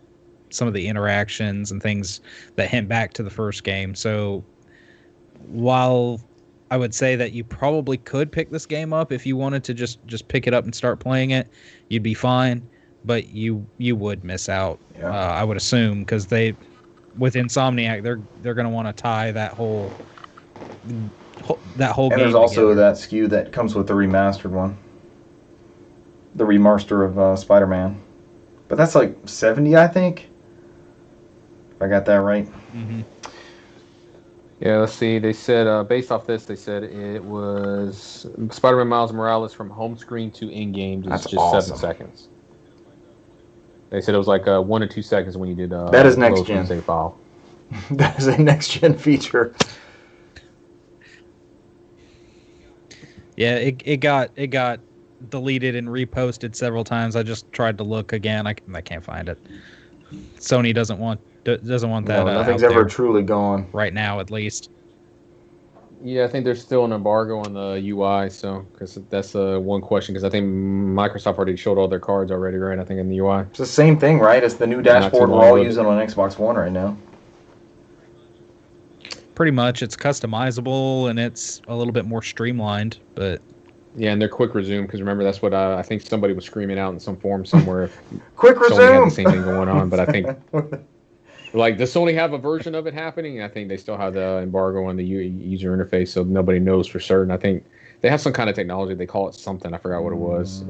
some of the interactions and things that hint back to the first game. So while I would say that you probably could pick this game up if you wanted to just pick it up and start playing it, you'd be fine, but you would miss out. Yeah. I would assume, because with Insomniac, they're going to want to tie that whole game. And there's also that SKU that comes with the remastered one, the remaster of Spider-Man, but that's like $70, I think. If I got that right. Mm-hmm. Yeah, let's see. They said, based off this, they said it was Spider-Man Miles Morales from home screen to in-game just awesome. 7 seconds. They said it was like 1 to 2 seconds when you did that is next gen save file. That is a next gen feature. Yeah, it got deleted and reposted several times. I just tried to look again. I can't find it. Sony doesn't want that. No, nothing's ever truly gone right now, at least. Yeah, I think there's still an embargo on the UI, so because that's one question. Because I think Microsoft already showed all their cards already, right? I think in the UI. It's the same thing, right? It's the new dashboard we're all using on Xbox One right now. Pretty much, it's customizable and it's a little bit more streamlined, but Yeah, and they're quick resume because remember that's what I think somebody was screaming out in some forum somewhere. If Quick Sony had the resume. same thing going on, but I think like does Sony have a version of it happening? I think they still have the embargo on the user interface, so nobody knows for certain. I think they have some kind of technology. They call it something. I forgot what it was,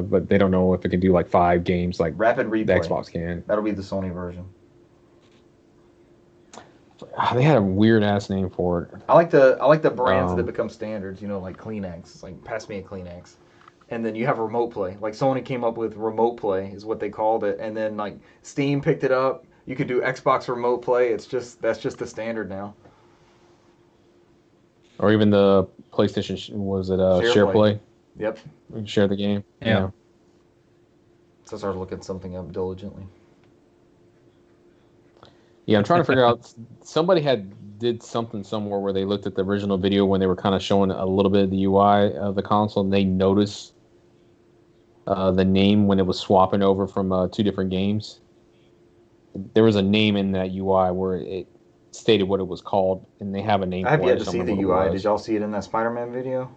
but they don't know if it can do like 5 games like Rapid replay. the Xbox can. That'll be the Sony version. They had a weird ass name for it. I like the brands that become standards. You know, like Kleenex. It's like pass me a Kleenex, and then you have remote play. Like Sony came up with remote play is what they called it, and then like Steam picked it up. You could do Xbox remote play. That's just the standard now. Or even the PlayStation was it share play? Yep. We can share the game. Yeah. So I started looking something up diligently. Yeah, I'm trying to figure out. Somebody did something somewhere where they looked at the original video when they were kind of showing a little bit of the UI of the console, and they noticed the name when it was swapping over from 2 different games. There was a name in that UI where it stated what it was called, and they have a name. I have for yet it. to see the UI. Did y'all see it in that Spider-Man video?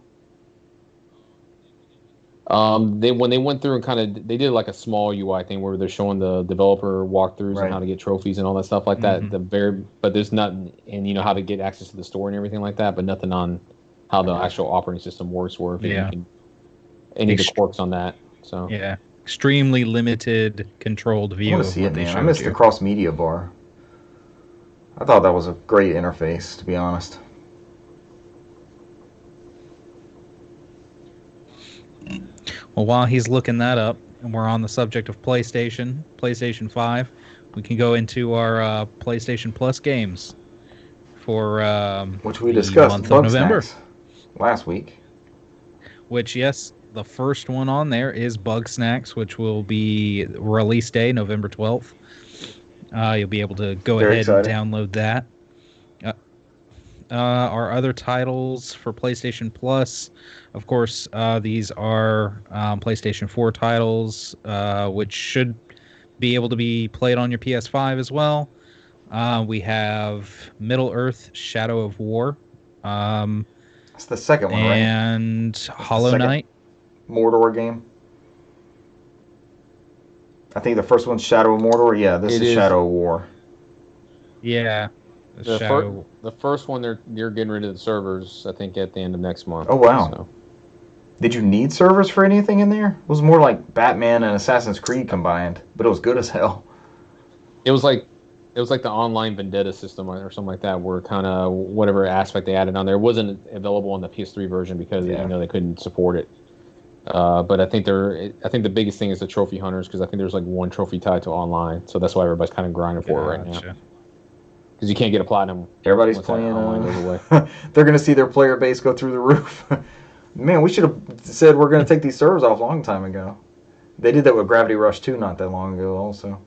When they went through and they did like a small UI thing where they're showing the developer walkthroughs and how to get trophies and all that stuff like that. But there's nothing, and you know how to get access to the store and everything like that, but nothing on how the actual operating system works or if any of the quirks on that. So yeah, extremely limited controlled view. I want to see it, man. I missed the cross media bar. I thought that was a great interface, to be honest. Well, while he's looking that up, and we're on the subject of PlayStation 5, we can go into our PlayStation Plus games for which we discussed month of November last week. Which, yes, the first one on there is Bug Snacks, which will be release day November 12th. You'll be able to go ahead and download that. Our other titles for PlayStation Plus, of course, these are PlayStation 4 titles, which should be able to be played on your PS5 as well. We have Middle-earth: Shadow of War. That's the second one, right? And Hollow Knight. Mordor game. I think the first one's Shadow of Mordor. Yeah, this is Shadow of War. Yeah. The first one, they're getting rid of the servers, I think, at the end of next month. Oh, wow. So. Did you need servers for anything in there? It was more like Batman and Assassin's Creed combined, but it was good as hell. It was like the online vendetta system or something like that, where kind of whatever aspect they added on there wasn't available on the PS3 version because they couldn't support it. But I think the biggest thing is the trophy hunters, because I think there's like 1 trophy tied to online, so that's why everybody's kind of grinding for it right now. Because you can't get a platinum. Everybody's playing. They're going to see their player base go through the roof. Man, we should have said we're going to take these servers off a long time ago. They did that with Gravity Rush 2 not that long ago also.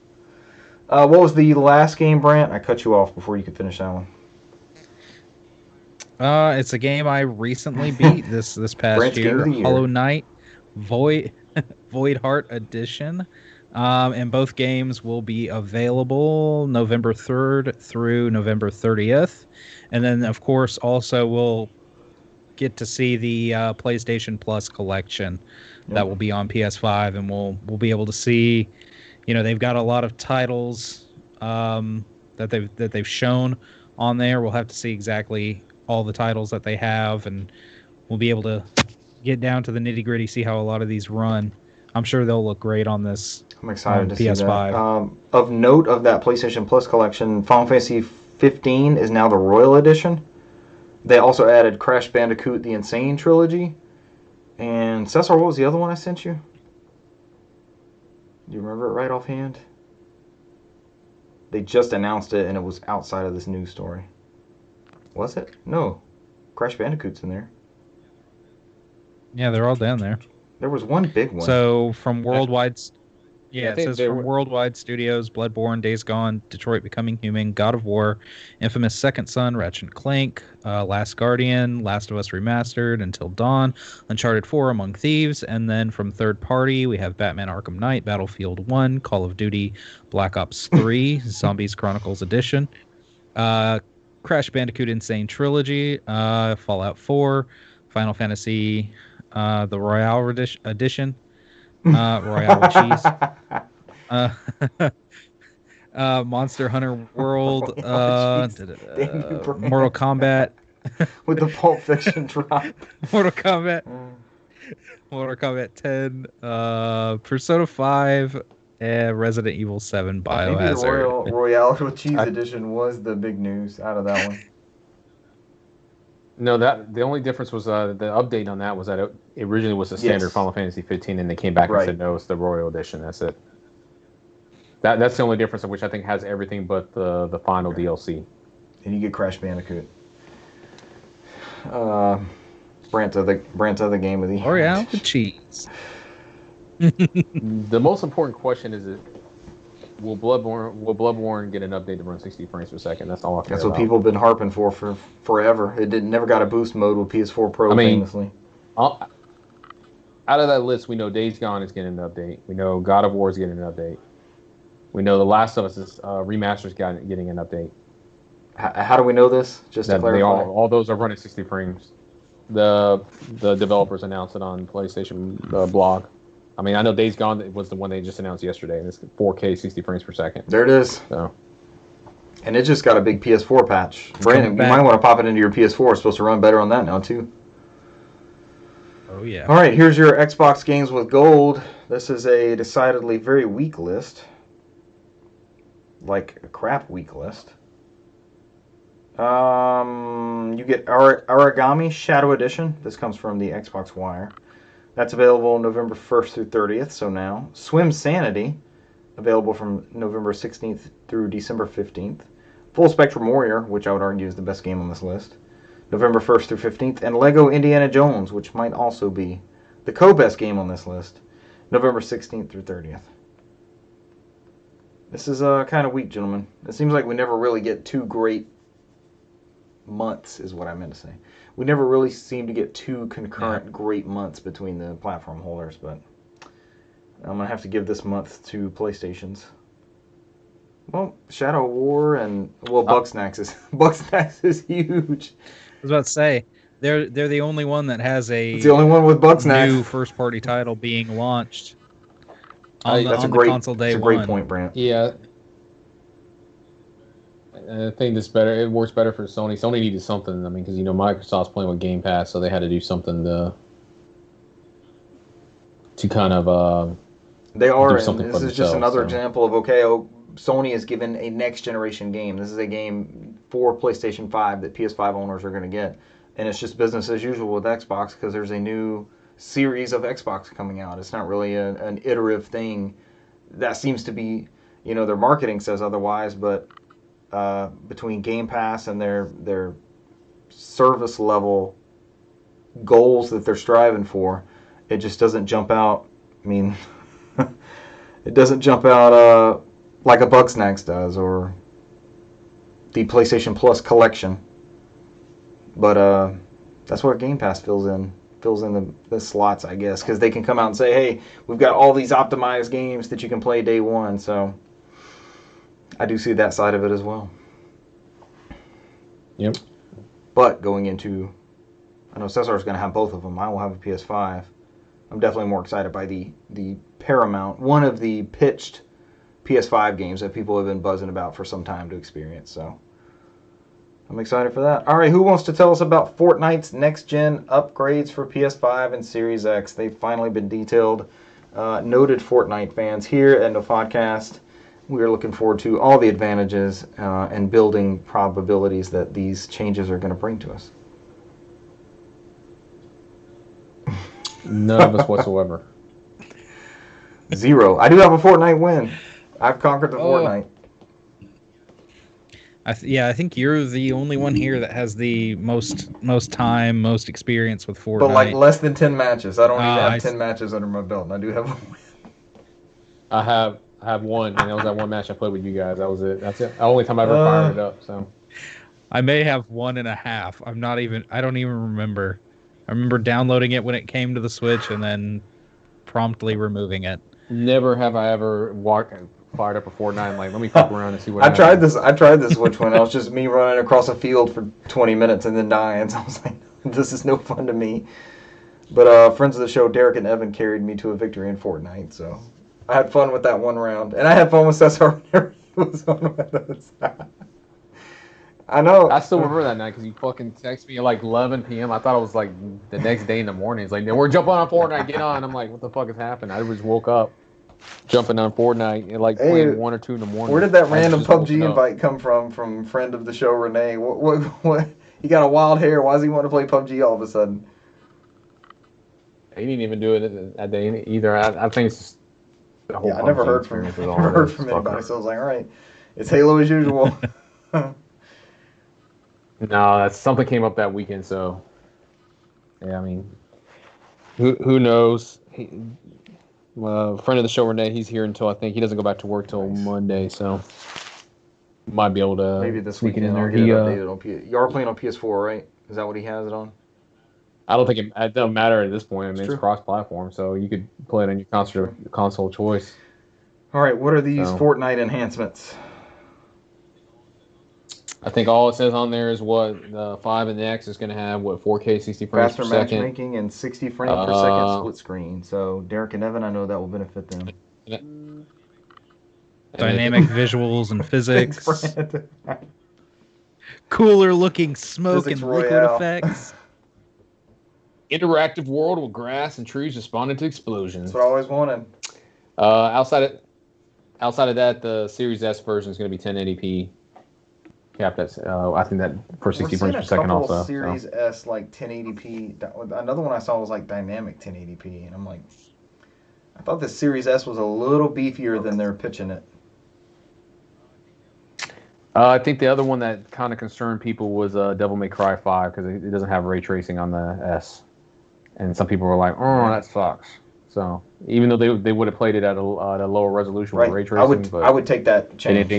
What was the last game, Brant? I cut you off before you could finish that one. It's a game I recently beat this past year. Hollow Knight Void Heart Edition. And both games will be available November 3rd through November 30th. And then, of course, also we'll get to see the PlayStation Plus collection that will be on PS5, and we'll be able to see, they've got a lot of titles that they've shown on there. We'll have to see exactly all the titles that they have, and we'll be able to get down to the nitty-gritty, see how a lot of these run. I'm sure they'll look great on this. I'm excited to PS5. see that. Of note of that PlayStation Plus collection, Final Fantasy 15 is now the Royal Edition. They also added Crash Bandicoot: The Insane Trilogy. And Cesar, what was the other one I sent you? Do you remember it right offhand? They just announced it, and it was outside of this news story. Was it? No. Crash Bandicoot's in there. Yeah, they're all down there. There was one big one. So from Worldwide... Yeah, it says from Worldwide Studios, Bloodborne, Days Gone, Detroit Becoming Human, God of War, Infamous Second Son, Ratchet & Clank, Last Guardian, Last of Us Remastered, Until Dawn, Uncharted 4, Among Thieves, and then from third party, we have Batman Arkham Knight, Battlefield 1, Call of Duty, Black Ops 3, Zombies Chronicles Edition. Crash Bandicoot Insane Trilogy, Fallout 4, Final Fantasy, the Royale Edition, Royale with cheese, Monster Hunter World, Mortal Kombat, with the Pulp Fiction drop. Mortal Kombat 10, Persona 5, and Resident Evil 7 Biohazard. Maybe the Royale with Cheese edition was the big news out of that one. No, the only difference was the update on that was that it originally was a standard Final Fantasy 15, and they came back and said no, it's the Royal Edition. That's it. That's the only difference, of which I think has everything but the final DLC. And you get Crash Bandicoot. Brant of the game of the year. Royale with cheese. The most important question is, will Bloodborne get an update to run 60 frames per second? That's all I care That's about. what people have been harping for forever. It never got a boost mode with PS4 Pro, famously. Out of that list, we know Days Gone is getting an update. We know God of War is getting an update. We know The Last of Us is Remastered's getting an update. How do we know this? Just to clarify. All those are running 60 frames. The developers announced it on PlayStation blog. I mean, I know Days Gone was the one they just announced yesterday, and it's 4K 60 frames per second. There it is. So, and it just got a big PS4 patch. Brandon, you might want to pop it into your PS4. It's supposed to run better on that now, too. Oh, yeah. All right, here's your Xbox games with gold. This is a decidedly very weak list. Like a crap weak list. You get Origami Shadow Edition. This comes from the Xbox Wire. That's available November 1st through 30th, so now. Swim Sanity, available from November 16th through December 15th. Full Spectrum Warrior, which I would argue is the best game on this list, November 1st through 15th. And Lego Indiana Jones, which might also be the co-best game on this list, November 16th through 30th. This is kind of weak, gentlemen. It seems like we never really get two great months, is what I meant to say. We never really seem to get two concurrent great months between the platform holders, but I'm going to have to give this month to PlayStation's. Well, Shadow War and, Bugsnax is huge. I was about to say, they're the only one that has it's the only one with Bugsnax. New first-party title being launched on that's the console day one. That's a great point, Brant. Yeah. I think this better. It works better for Sony. Sony needed something. I mean, because Microsoft's playing with Game Pass, so they had to do something to kind of. They are. And this is just another example of Sony is given a next generation game. This is a game for PlayStation 5 that PS5 owners are going to get, and it's just business as usual with Xbox because there's a new series of Xbox coming out. It's not really an iterative thing. That seems to be, their marketing says otherwise, but. Between Game Pass and their service level goals that they're striving for, it just doesn't jump out. I mean, it doesn't jump out like a Bugsnax does or the PlayStation Plus collection. But that's what Game Pass fills in the slots, I guess, because they can come out and say, hey, we've got all these optimized games that you can play day one, so I do see that side of it as well. Yep. But going into, I know Cesar's going to have both of them. I will have a PS5. I'm definitely more excited by the Paramount, one of the pitched PS5 games that people have been buzzing about for some time to experience. So I'm excited for that. All right, who wants to tell us about Fortnite's next-gen upgrades for PS5 and Series X? They've finally been detailed. Noted Fortnite fans here at NOFODcast. We are looking forward to all the advantages and building probabilities that these changes are going to bring to us. None of us whatsoever. Zero. I do have a Fortnite win. I've conquered the Fortnite. I think you're the only one here that has the most time, most experience with Fortnite. But like less than 10 matches. I don't even have 10 matches under my belt, and I do have a win. I have one, and that was that one match I played with you guys. That was it. That's it. The only time I ever fired it up. So I may have 1.5. I don't even remember. I remember downloading it when it came to the Switch and then promptly removing it. Never have I ever fired up a Fortnite. I'm like, let me fuck around and see what I happens. tried this Switch one. It was just me running across a field for 20 minutes and then dying. So I was like, this is no fun to me. But friends of the show, Derek and Evan, carried me to a victory in Fortnite. So I had fun with that one round. And I had fun with Cesar whenever he was on with us. I know. I still remember that night because you fucking texted me at like 11 p.m. I thought it was like the next day in the morning. It's like, we're jumping on Fortnite, get on. I'm like, what the fuck has happened? I just woke up jumping on Fortnite at like playing 1 or 2 in the morning. Where did that random PUBG invite come from friend of the show, Renee? What? He got a wild hair. Why does he want to play PUBG all of a sudden? He didn't even do it that day either. I think it's just the whole I never heard from anybody, so I was like, all right, it's Halo as usual. No, something came up that weekend, so yeah. I mean, who knows? Friend of the show, Renee, he's here until I think he doesn't go back to work till Monday, so might be able to maybe this sneak it weekend in there. I'll get it updated on PS. You are playing on PS4, right? Is that what he has it on? I don't think it doesn't matter at this point. I mean, it's cross-platform, so you could play it on your console choice. All right, what are these Fortnite enhancements? I think all it says on there is what the 5 and the X is going to have, 4K 60 frames per second. Faster matchmaking and 60 frames per second split screen. So Derek and Evan, I know that will benefit them. Dynamic visuals and physics. Cooler looking smoke and liquid effects. Interactive world with grass and trees responding to explosions. That's what I always wanted. Outside of that, the Series S version is going to be 1080p. Capped at, I think that for 60 frames per second also. Series S like 1080p. Another one I saw was like dynamic 1080p, and I'm like, I thought the Series S was a little beefier than they're pitching it. I think the other one that kind of concerned people was Devil May Cry 5 because it doesn't have ray tracing on the S, and some people were like, "Oh, that sucks." So even though they would have played it at a lower resolution with ray tracing, I would take that change.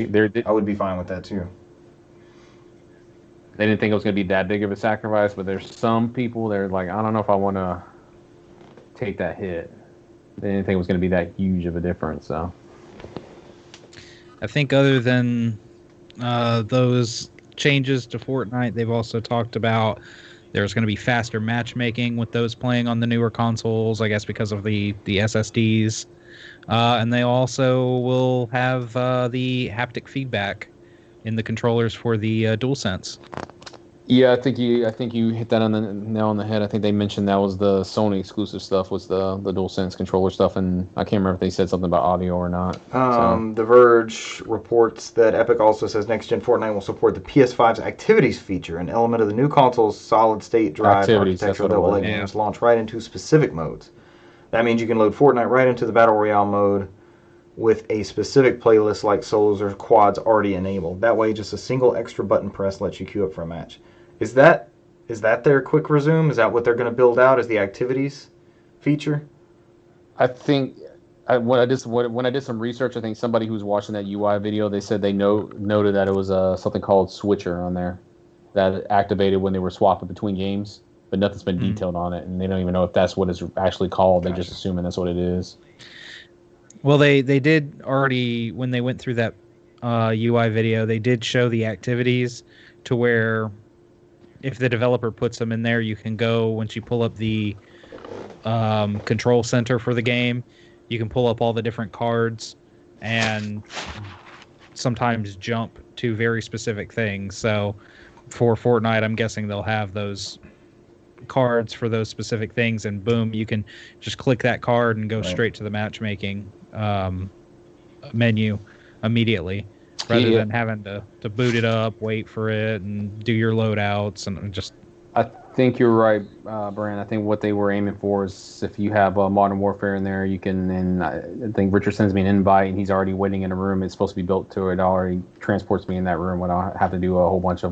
I would be fine with that too. They didn't think it was going to be that big of a sacrifice, but there's some people they're like, I don't know if I want to take that hit. They didn't think it was going to be that huge of a difference. So I think other than those changes to Fortnite, they've also talked about there's going to be faster matchmaking with those playing on the newer consoles, I guess because of the SSDs. And they also will have the haptic feedback in the controllers for the DualSense. Yeah, I think you hit that on the nail on the head. I think they mentioned that was the Sony exclusive stuff, was the DualSense controller stuff, and I can't remember if they said something about audio or not. The Verge reports that Epic also says next-gen Fortnite will support the PS5's Activities feature, an element of the new console's solid-state drive architecture that will let games launch right into specific modes. That means you can load Fortnite right into the Battle Royale mode with a specific playlist like solos or quads already enabled. That way, just a single extra button press lets you queue up for a match. Is that their quick resume? Is that what they're going to build out as the Activities feature? I think when I did some research, I think somebody who was watching that UI video, they said they noted that it was something called Switcher on there that activated when they were swapping between games, but nothing's been detailed on it, and they don't even know if that's what it's actually called. Gotcha. They're just assuming that's what it is. Well, they did already, when they went through that UI video, they did show the activities to where if the developer puts them in there, you can go, once you pull up the control center for the game, you can pull up all the different cards and sometimes jump to very specific things. So for Fortnite, I'm guessing they'll have those cards for those specific things, and boom, you can just click that card and go straight to the matchmaking menu immediately, rather than having to boot it up, wait for it, and do your loadouts, and just... I think you're right, Brand. I think what they were aiming for is if you have Modern Warfare in there, you can, and I think Richard sends me an invite, and he's already waiting in a room. It's supposed to be built to it. Already transports me in that room when I have to do a whole bunch of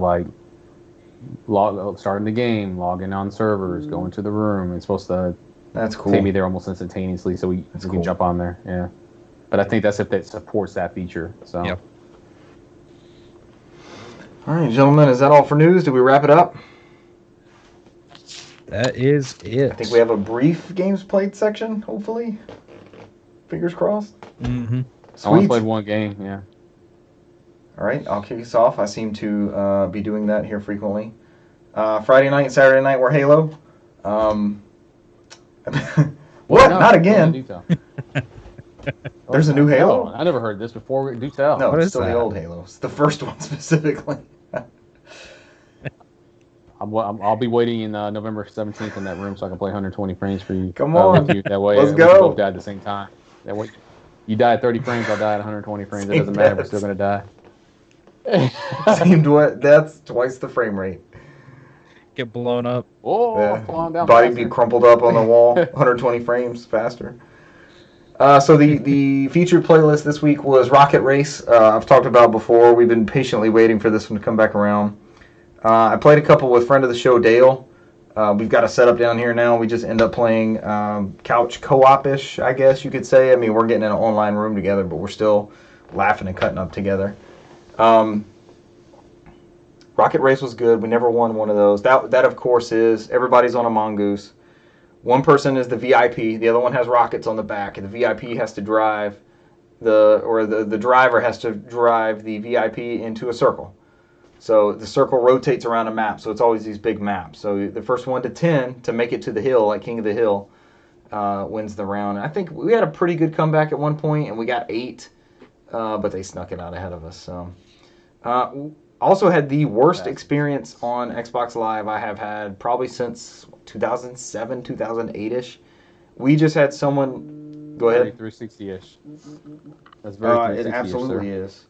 starting the game, logging on servers, going to the room. It's supposed to take me there almost instantaneously, so we can jump on there. Yeah, but I think that's if it supports that feature. So. Yep. All right, gentlemen, is that all for news? Did we wrap it up? That is it. I think we have a brief games played section, hopefully. Fingers crossed. Mm-hmm. I only Sweet. played one game. Yeah. All right, I'll kick us off. I seem to be doing that here frequently. Friday night and Saturday night were Halo. What? No, Not again. Do tell. There's a new Halo? No, I never heard this before. Do tell. No, What it's is still the that? old Halo. It's the first one specifically. I'll be waiting in November 17th in that room so I can play 120 frames for you. Come on. With you. That way, Let's we go. can both die at the same time. That way, you die at 30 frames, I'll die at 120 frames. It doesn't matter. We're still gonna die. Seemed what? That's twice the frame rate. Get blown up. Oh, Yeah. falling down Body faster. be crumpled up on the wall, 120 frames faster. So the featured playlist this week was Rocket Race. I've talked about before. We've been patiently waiting for this one to come back around. I played a couple with friend of the show, Dale. We've got a setup down here now. We just end up playing couch co-op-ish, I guess you could say. I mean, we're getting in an online room together, but we're still laughing and cutting up together. Rocket Race was good. We never won one of those. That of course, is everybody's on a mongoose. One person is the VIP. The other one has rockets on the back. And the VIP has to drive the driver has to drive the VIP into a circle. So the circle rotates around a map. So it's always these big maps. So the first 1 to 10 to make it to the hill, like King of the Hill, wins the round. And I think we had a pretty good comeback at one point, and we got 8, but they snuck it out ahead of us. So. Also had the worst experience on Xbox Live I have had probably since 2007, 2008-ish. We just had someone... Go ahead. 360-ish. That's very 360-ish, it absolutely is.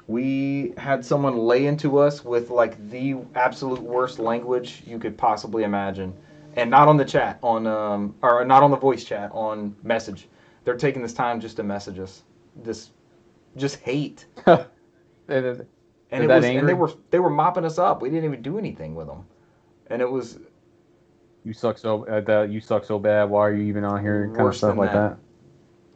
We had someone lay into us with like the absolute worst language you could possibly imagine. And not on the chat, or not on the voice chat, on message. They're taking this time just to message us. Just hate. And they were mopping us up. We didn't even do anything with them, and it was. You suck so bad. Why are you even on here? Kind of stuff like that.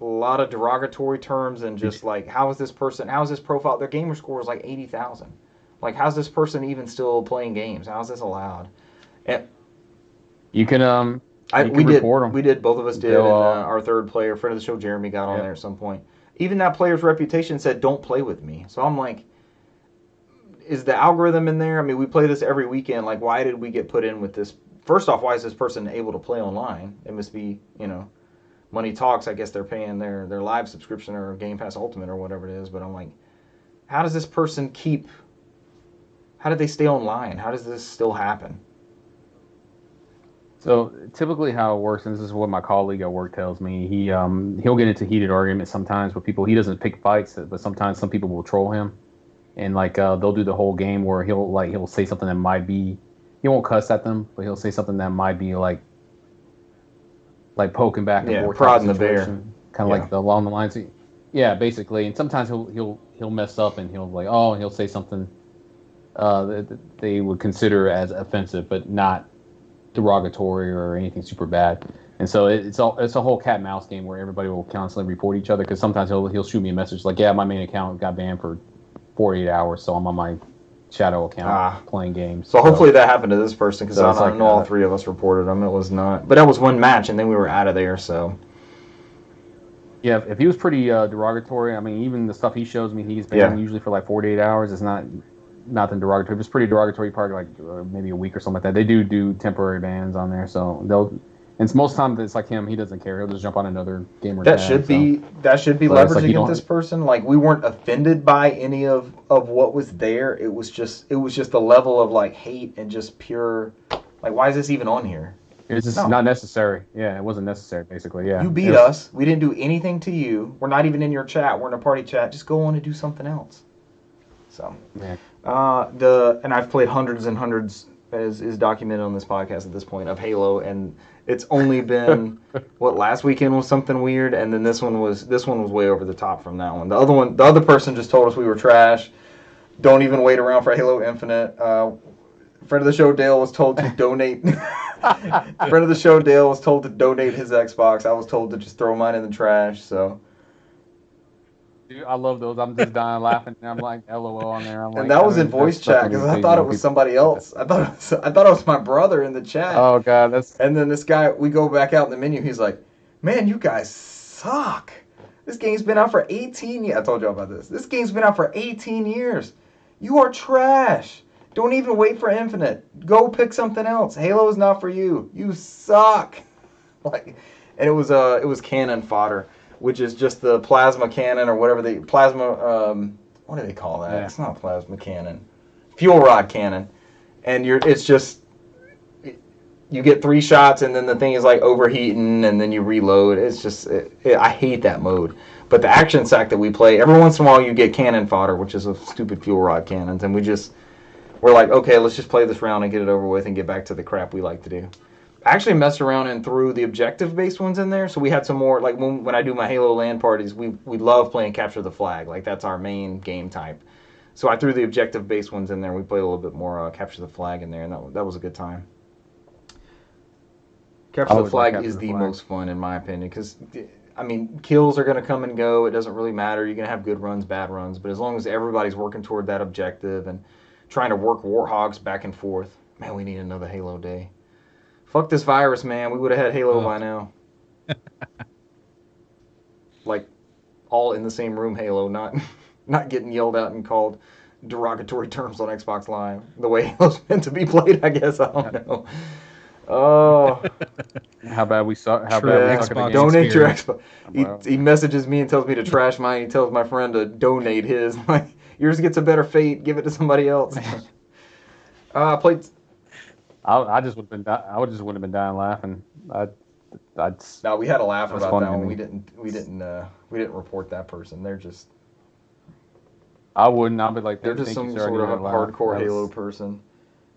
A lot of derogatory terms and just like, how is this profile? Their gamer score is like 80,000. Like, how's this person even still playing games? How is this allowed? And you can we did report them. We did. Both of us did. And our third player, friend of the show, Jeremy, got on there at some point. Even that player's reputation said, "Don't play with me." So I'm like. Is the algorithm in there? I mean, we play this every weekend. Like, why did we get put in with this? First off, why is this person able to play online? It must be, money talks. I guess they're paying their live subscription or Game Pass Ultimate or whatever it is. But I'm like, how does this person how did they stay online? How does this still happen? So typically how it works, and this is what my colleague at work tells me, he'll get into heated arguments sometimes with people. He doesn't pick fights, but sometimes some people will troll him. And like they'll do the whole game where he'll say something that might be, he won't cuss at them, but he'll say something that might be like poking back and forth, prodding the bear, kind of like along the lines. Yeah, basically. And sometimes he'll mess up and he'll say something that they would consider as offensive, but not derogatory or anything super bad. And so it's a whole cat and mouse game where everybody will constantly report each other, because sometimes he'll shoot me a message like, yeah, my main account got banned for 48 hours, so I'm on my shadow account playing games. So hopefully that happened to this person, because I know all 3 of us reported them. It was not, but that was one match, and then we were out of there. So yeah, if he was pretty derogatory, I mean, even the stuff he shows me, he's banned usually for like 48 hours. It's not nothing derogatory. If it's pretty derogatory, probably like maybe a week or something like that. They do temporary bans on there, so they'll. And most times it's like him. He doesn't care. He'll just jump on another gamer. That should be leverage against this person. Like, we weren't offended by any of what was there. It was just the level of like hate and just pure, like, why is this even on here? It's just not necessary. Yeah, it wasn't necessary. Basically, yeah. You beat us. We didn't do anything to you. We're not even in your chat. We're in a party chat. Just go on and do something else. So, and I've played hundreds and hundreds, as is documented on this podcast at this point, of Halo, and it's only been last weekend was something weird, and then this one was way over the top from that one. The other person just told us we were trash. Don't even wait around for Halo Infinite. Friend of the show Dale was told to donate. Friend of the show Dale was told to donate his Xbox. I was told to just throw mine in the trash. So. Dude, I love those. I'm just dying laughing. And I'm like LOL on there. I'm and that was in voice chat, because I thought it was somebody else. I thought it was my brother in the chat. Oh god, And then this guy, we go back out in the menu. He's like, "Man, you guys suck." This game's been out for 18 years. I told y'all about this. This game's been out for 18 years. You are trash. Don't even wait for Infinite. Go pick something else. Halo is not for you. You suck. Like, and it was cannon fodder, which is just the plasma cannon or whatever the plasma. What do they call that? Yeah. It's not plasma cannon. Fuel rod cannon, and it's just. You get 3 shots, and then the thing is like overheating, and then you reload. It's just, I hate that mode. But the action sack that we play, every once in a while you get cannon fodder, which is a stupid fuel rod cannons, and we're like, okay, let's just play this round and get it over with and get back to the crap we like to do. I actually messed around and threw the objective-based ones in there, so we had some more, like when I do my Halo LAN parties, we love playing Capture the Flag. Like, that's our main game type. So I threw the objective-based ones in there, and we played a little bit more Capture the Flag in there, and that was a good time. Capture the Flag is the most fun, in my opinion, because, I mean, kills are going to come and go. It doesn't really matter. You're going to have good runs, bad runs, but as long as everybody's working toward that objective and trying to work warthogs back and forth, man, we need another Halo day. Fuck this virus, man. We would have had Halo by now. Like, all in the same room Halo, not getting yelled at and called derogatory terms on Xbox Live. The way Halo's meant to be played, I guess. I don't know. Oh, how bad we suck! How True bad we suck at the Xbox game. donate your experience. Xbox. He messages me and tells me to trash mine. He tells my friend to donate his. Like, yours gets a better fate. Give it to somebody else. I played. I just would have been. I would just wouldn't have been dying laughing. No, we had a laugh That was about funny that to one. me. We didn't report that person. They're just I wouldn't. I'd be like, they're just thank some you, sir, I sort of didn't laugh. hardcore That was- Halo person.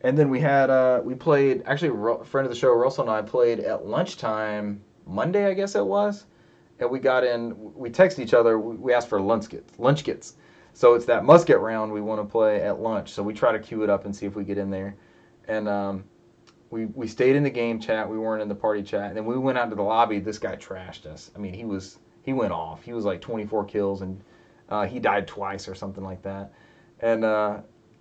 And then we had we played, actually a friend of the show, Russell, and I played at lunchtime Monday, I guess it was. And we texted each other, we asked for lunch kits. So it's that musket round we want to play at lunch. So we try to queue it up and see if we get in there. And we stayed in the game chat, we weren't in the party chat. And then we went out to the lobby, this guy trashed us. I mean, he went off. He was like 24 kills and he died twice or something like that. And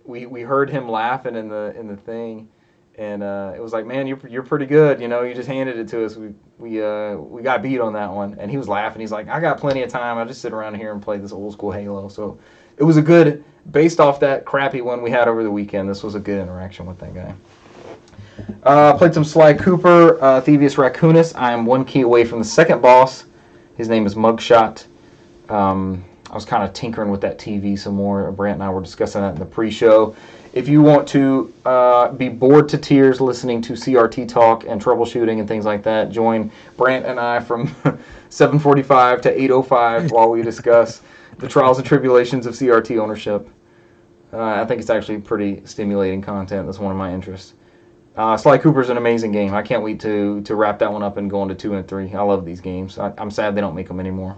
we heard him laughing in the thing, and it was like, man, you're pretty good, you know. You just handed it to us. We got beat on that one, and he was laughing. He's like, I got plenty of time. I just sit around here and play this old school Halo. So it was a good, based off that crappy one we had over the weekend. This was a good interaction with that guy. Played some Sly Cooper, Thievius Raccoonus. I am 1 key away from the second boss. His name is Mugshot. I was kind of tinkering with that TV some more. Brant and I were discussing that in the pre-show. If you want to be bored to tears listening to CRT talk and troubleshooting and things like that, join Brant and I from 7:45 to 8:05 while we discuss the trials and tribulations of CRT ownership. I think it's actually pretty stimulating content. That's one of my interests. Sly Cooper's an amazing game. I can't wait to wrap that one up and go into 2 and 3. I love these games. I'm sad they don't make them anymore.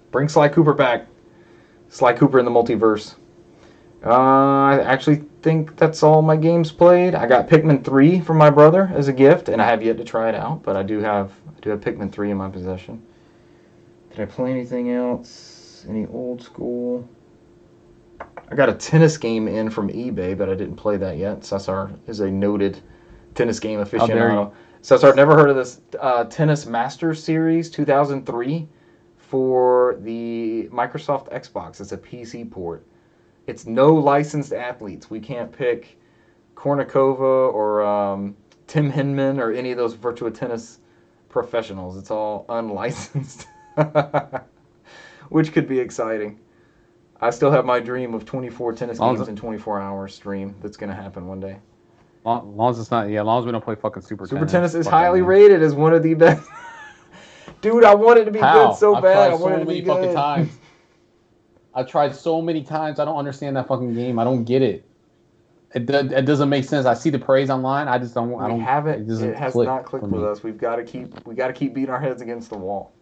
Bring Sly Cooper back. Sly Cooper in the multiverse. I actually think that's all my games played. I got Pikmin 3 from my brother as a gift, and I have yet to try it out, but I do have Pikmin 3 in my possession. Did I play anything else? Any old school? I got a tennis game in from eBay, but I didn't play that yet. Cesar is a noted tennis game aficionado. Cesar, I've never heard of this Tennis Masters Series 2003 for the Microsoft Xbox. It's a PC port. It's no licensed athletes. We can't pick Kornikova or Tim Henman or any of those Virtua Tennis professionals. It's all unlicensed, which could be exciting. I still have my dream of 24 tennis games in 24 hours stream. That's going to happen one day. Long as it's not, as long as we don't play fucking Super Tennis. Super Tennis is highly rated as one of the best. Dude, I want it to be good so bad. I want it to be good. Fucking times. I've tried so many times. I don't understand that fucking game. I don't get it. It doesn't make sense. I see the praise online. I just don't. I don't. It has not clicked with us. We got to keep beating our heads against the wall.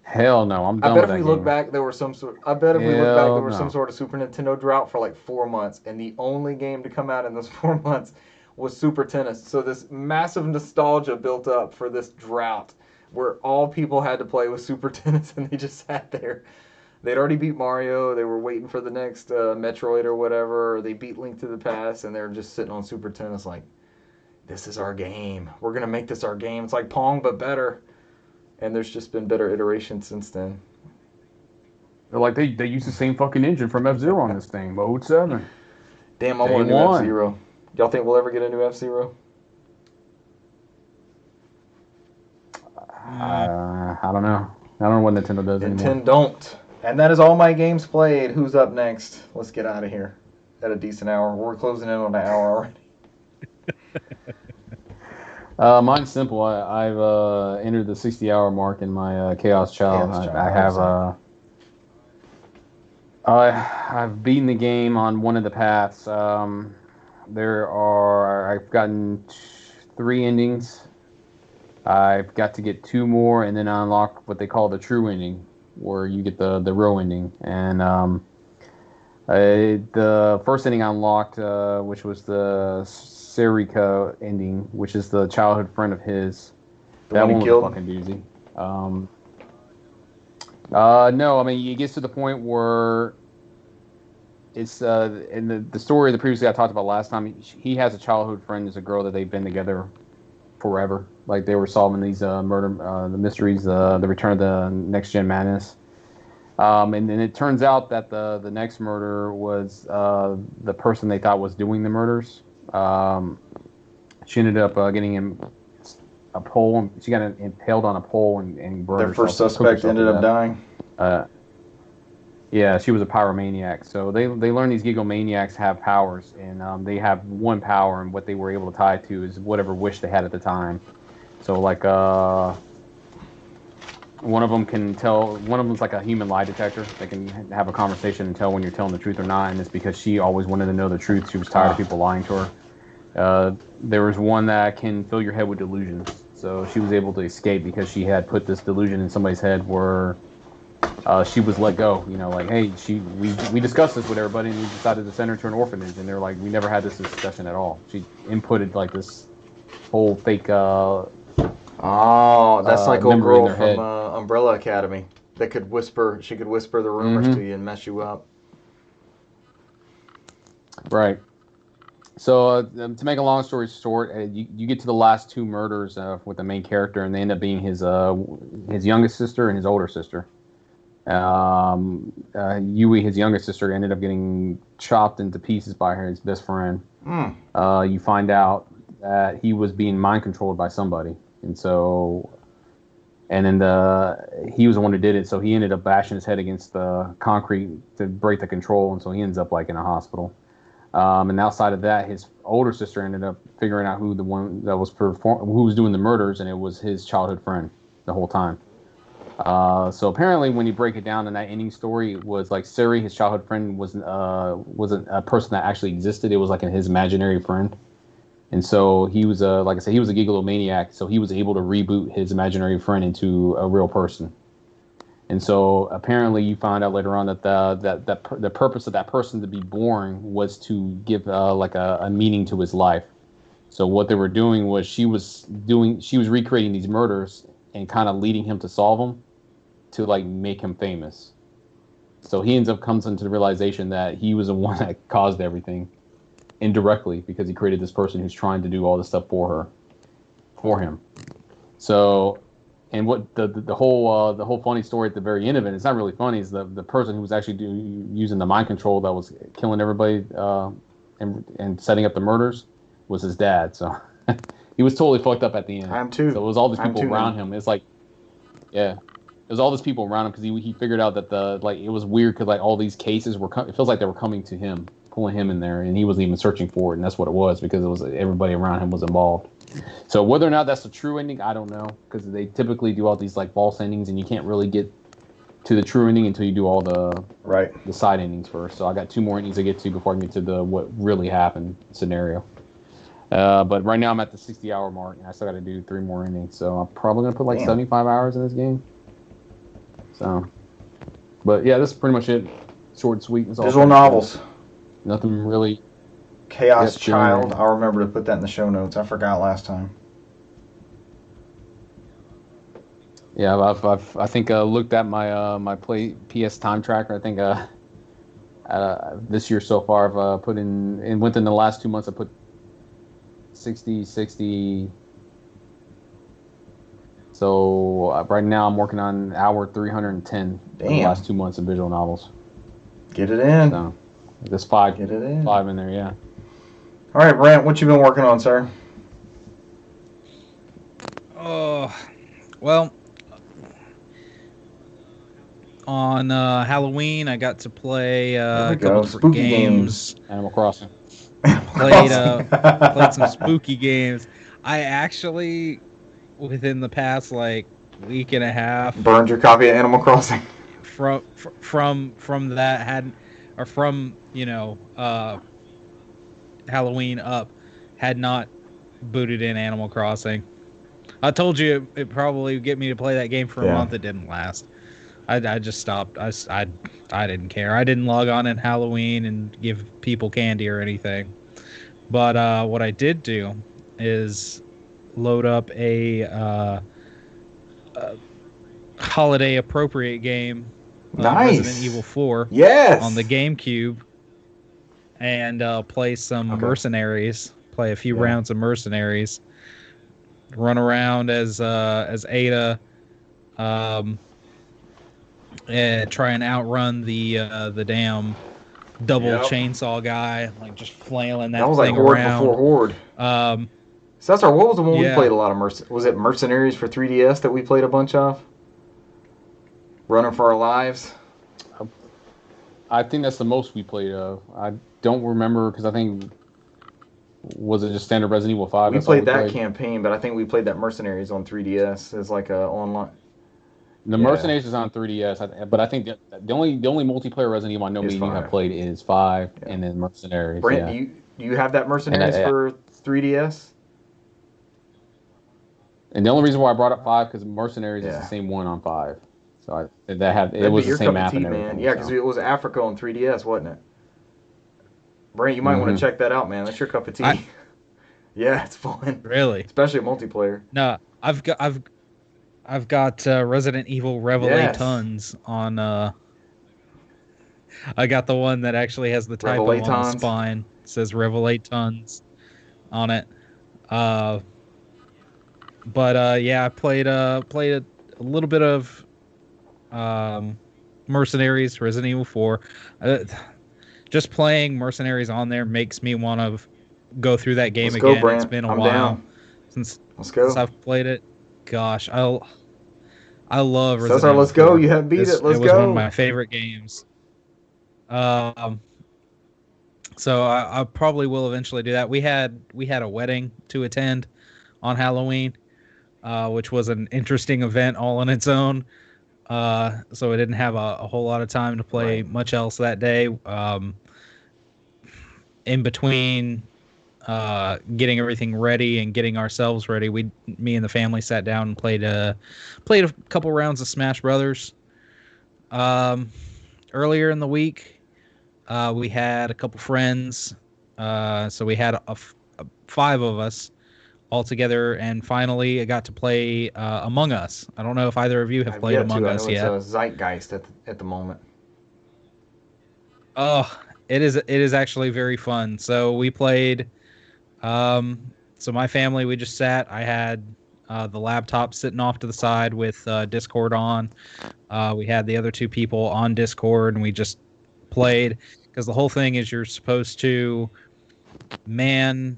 Hell no, I'm done. I bet with if we look back, there was some sort. I bet if we look back, there was some sort of Super Nintendo drought for like 4 months, and the only game to come out in those 4 months was Super Tennis. So this massive nostalgia built up for this drought, where all people had to play was Super Tennis, and they just sat there. They'd already beat Mario. They were waiting for the next Metroid or whatever. Or they beat Link to the Past, and they were just sitting on Super Tennis like, this is our game. We're gonna make this our game. It's like Pong but better. And there's just been better iterations since then. They're like, they used the same fucking engine from F-Zero on this thing, Mode 7. Damn, I want a new F-Zero. Y'all think we'll ever get a new F-Zero? I don't know. I don't know what Nintendo does anymore. Nintendo don't. And that is all my games played. Who's up next? Let's get out of here at a decent hour. We're closing in on an hour already. Mine's simple. I've entered the 60-hour mark in my Chaos Child. I've beaten the game on one of the paths. I've gotten 3 endings. I've got to get 2 more, and then I unlock what they call the true ending, where you get the real ending. And the first ending I unlocked, which was the Serika ending, which is the childhood friend of his. That one was a fucking doozy. No, I mean, it gets to the point where it's in the story of the previously I talked about last time. He has a childhood friend, is a girl that they've been together forever. Like, they were solving these the mysteries, the Return of the Next Gen Madness. And then it turns out that the next murder was the person they thought was doing the murders. She ended up getting him a pole. She got impaled on a pole and burned. Their first suspect ended up dying. Yeah, she was a pyromaniac. So they learn these gigomaniacs have powers, and they have one power, and what they were able to tie to is whatever wish they had at the time. So like one of them can tell. One of them's like a human lie detector. They can have a conversation and tell when you're telling the truth or not. And it's because she always wanted to know the truth. She was tired of people lying to her. There was one that can fill your head with delusions. So she was able to escape because she had put this delusion in somebody's head where she was let go. You know, like, hey, we discussed this with everybody, and we decided to send her to an orphanage. And they're like, we never had this discussion at all. She inputted like this whole fake. That's like old girl from Umbrella Academy that could whisper. She could whisper the rumors to you and mess you up. Right. So to make a long story short, you get to the last 2 murders with the main character, and they end up being his youngest sister and his older sister. Yui, his younger sister, ended up getting chopped into pieces by his best friend. You find out that he was being mind controlled by somebody. And so, and then he was the one who did it. So he ended up bashing his head against the concrete to break the control. And so he ends up like in a hospital. And outside of that, his older sister ended up figuring out who the one that was who was doing the murders, and it was his childhood friend the whole time. So apparently, when you break it down in that ending story, it was like Siri, his childhood friend, wasn't a person that actually existed. It was like his imaginary friend. And so he was like I said, he was a gigalomaniac. So he was able to reboot his imaginary friend into a real person. And so apparently, you find out later on that the purpose of that person to be born was to give like a meaning to his life. So what they were doing was she was recreating these murders and kind of leading him to solve them, to like make him famous. So he comes into the realization that he was the one that caused everything indirectly, because he created this person who's trying to do all this stuff for him. So, and what the whole funny story at the very end of it, it's not really funny, is the person who was actually using the mind control that was killing everybody and setting up the murders was his dad. So he was totally fucked up at the end. I am too. So it was all these people around him. It's like, yeah. It was all these people around him because he figured out that it was weird because like all these cases it feels like they were coming to him, pulling him in there, and he wasn't even searching for it, and that's what it was, because it was everybody around him was involved. So whether or not that's a true ending, I don't know, because they typically do all these like false endings, and you can't really get to the true ending until you do all the side endings first. So I got 2 more endings to get to before I get to the what really happened scenario. But right now I'm at the 60-hour mark, and I still got to do 3 more endings. So I'm probably gonna put like 75 hours in this game. So, but yeah, this is pretty much it. Short and sweet. Visual novels. Nothing really. Chaos Child. I'll remember to put that in the show notes. I forgot last time. Yeah, I think looked at my my PS time tracker. I think this year so far I've put in, and within the last 2 months I put 60 So right now I'm working on hour 310 for the last 2 months of visual novels. Get it in. So there's 5 Get it in. 5 in there, yeah. All right, Brant, what you been working on, sir? Oh, well, on Halloween I got to play a couple different Spooky games. Animal Crossing. Played some spooky games. I actually, within the past like week and a half, burned your copy of Animal Crossing. From that had, or from Halloween up, had not booted in Animal Crossing. I told you it probably would get me to play that game for a month. It didn't last. I just stopped. I didn't care. I didn't log on in Halloween and give people candy or anything. But what I did do is load up a holiday appropriate game, Resident Evil 4, on the GameCube, and play some Mercenaries. Play a few rounds of Mercenaries. Run around as Ada, and try and outrun the damn double chainsaw guy, like just flailing that thing around. Before Horde. Cesar, what was the one we played a lot of? Was it Mercenaries for 3DS that we played a bunch of? Running for our lives. I think that's the most we played of. I don't remember because I think, was it just standard Resident Evil 5? We played that campaign, but I think we played that Mercenaries on 3DS as like a online. The Mercenaries is on 3DS, but I think the only multiplayer Resident Evil I know me and you have played is 5, and then Mercenaries. Brent, do you have that Mercenaries for 3DS? And the only reason why I brought up 5 because Mercenaries is the same one on 5. So it was the same map and everything. Man. Yeah, because it was Africa on 3DS, wasn't it? Brent, you might want to check that out, man. That's your cup of tea. Yeah, it's fun. Really? Especially multiplayer. No, I've got Resident Evil Revelations on. I got the one that actually has the typo on the spine. It says Revelations on it. But I played a little bit of Mercenaries, Resident Evil 4. Just playing Mercenaries on there makes me want to go through that game again. Go, Brant. It's been a while since I've played it. Gosh, I love Resident Evil 4. Let's go. You have beat it. Let's go. It was one of my favorite games. So I probably will eventually do that. We had a wedding to attend on Halloween, which was an interesting event all on its own. So I didn't have a whole lot of time to play much else that day. In between getting everything ready and getting ourselves ready, me and the family sat down and played a couple rounds of Smash Brothers. Earlier in the week, we had a couple friends, so we had 5 of us all together, and finally I got to play Among Us. I don't know if either of you have played Among Us yet. It's a zeitgeist at the moment. Oh, it is actually very fun. So we played. So my family, we just sat. I had the laptop sitting off to the side with Discord on. We had the other 2 people on Discord, and we just played, because the whole thing is you're supposed to man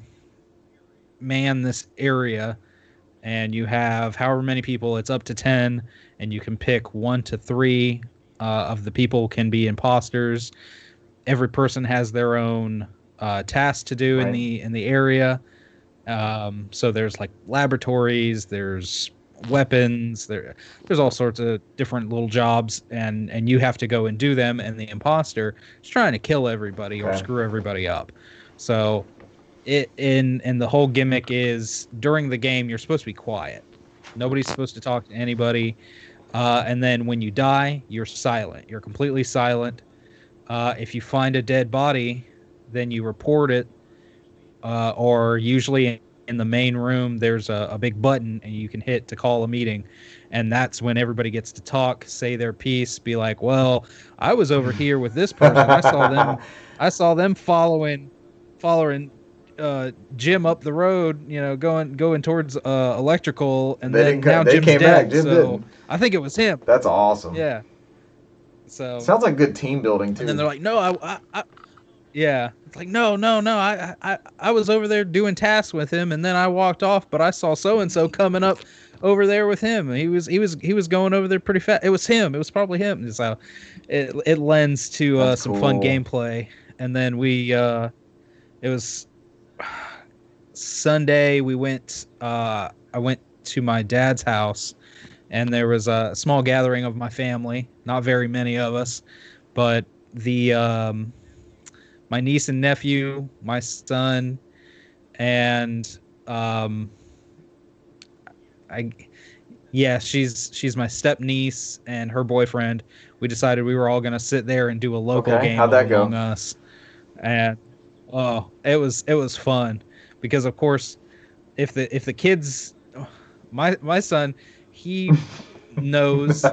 this area, and you have however many people. It's up to 10, and you can pick 1 to 3 of the people can be imposters. Every person has their own task to do in the area. So there's like laboratories, there's weapons, there's all sorts of different little jobs, and you have to go and do them, and the imposter is trying to kill everybody or screw everybody up. So and the whole gimmick is, during the game you're supposed to be quiet. Nobody's supposed to talk to anybody. And then when you die, you're silent. You're completely silent. If you find a dead body, then you report it, or usually in the main room there's a big button and you can hit to call a meeting, and that's when everybody gets to talk, say their piece, be like, well, I was over here with this person. I saw them following Jim up the road, going towards electrical, and They then didn't. now They Jim's came dead. back. Jim So didn't. I think it was him. That's awesome. Yeah. So Sounds like good team building too. and then they're like, no, I yeah. It's like, no. I was over there doing tasks with him, and then I walked off, but I saw so and so coming up over there with him. He was going over there pretty fast. It was him. It was probably him. So it lends to That's some fun cool. gameplay. And then it was Sunday. I went to my dad's house, and there was a small gathering of my family. Not very many of us, but my niece and nephew, my son, and she's my step niece and her boyfriend. We decided we were all gonna sit there and do a local game How'd that of go? Among Us, and it was fun because of course if the kids, my son, he knows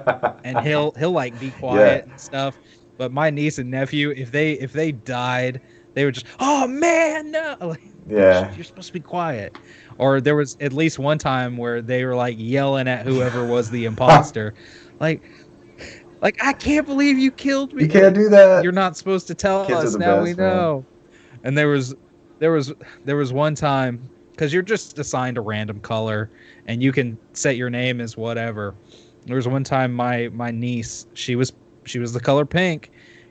and he'll like be quiet and stuff. But my niece and nephew, if they died, they would just, oh man, no! Like, Yeah. you're supposed to be quiet. Or there was at least one time where they were like yelling at whoever was the imposter, like I can't believe you killed me. You can't do that. You're not supposed to tell Kids are us. the Now best, we know. And there was one time, because you're just assigned a random color and you can set your name as whatever. There was one time my niece, she was the color pink,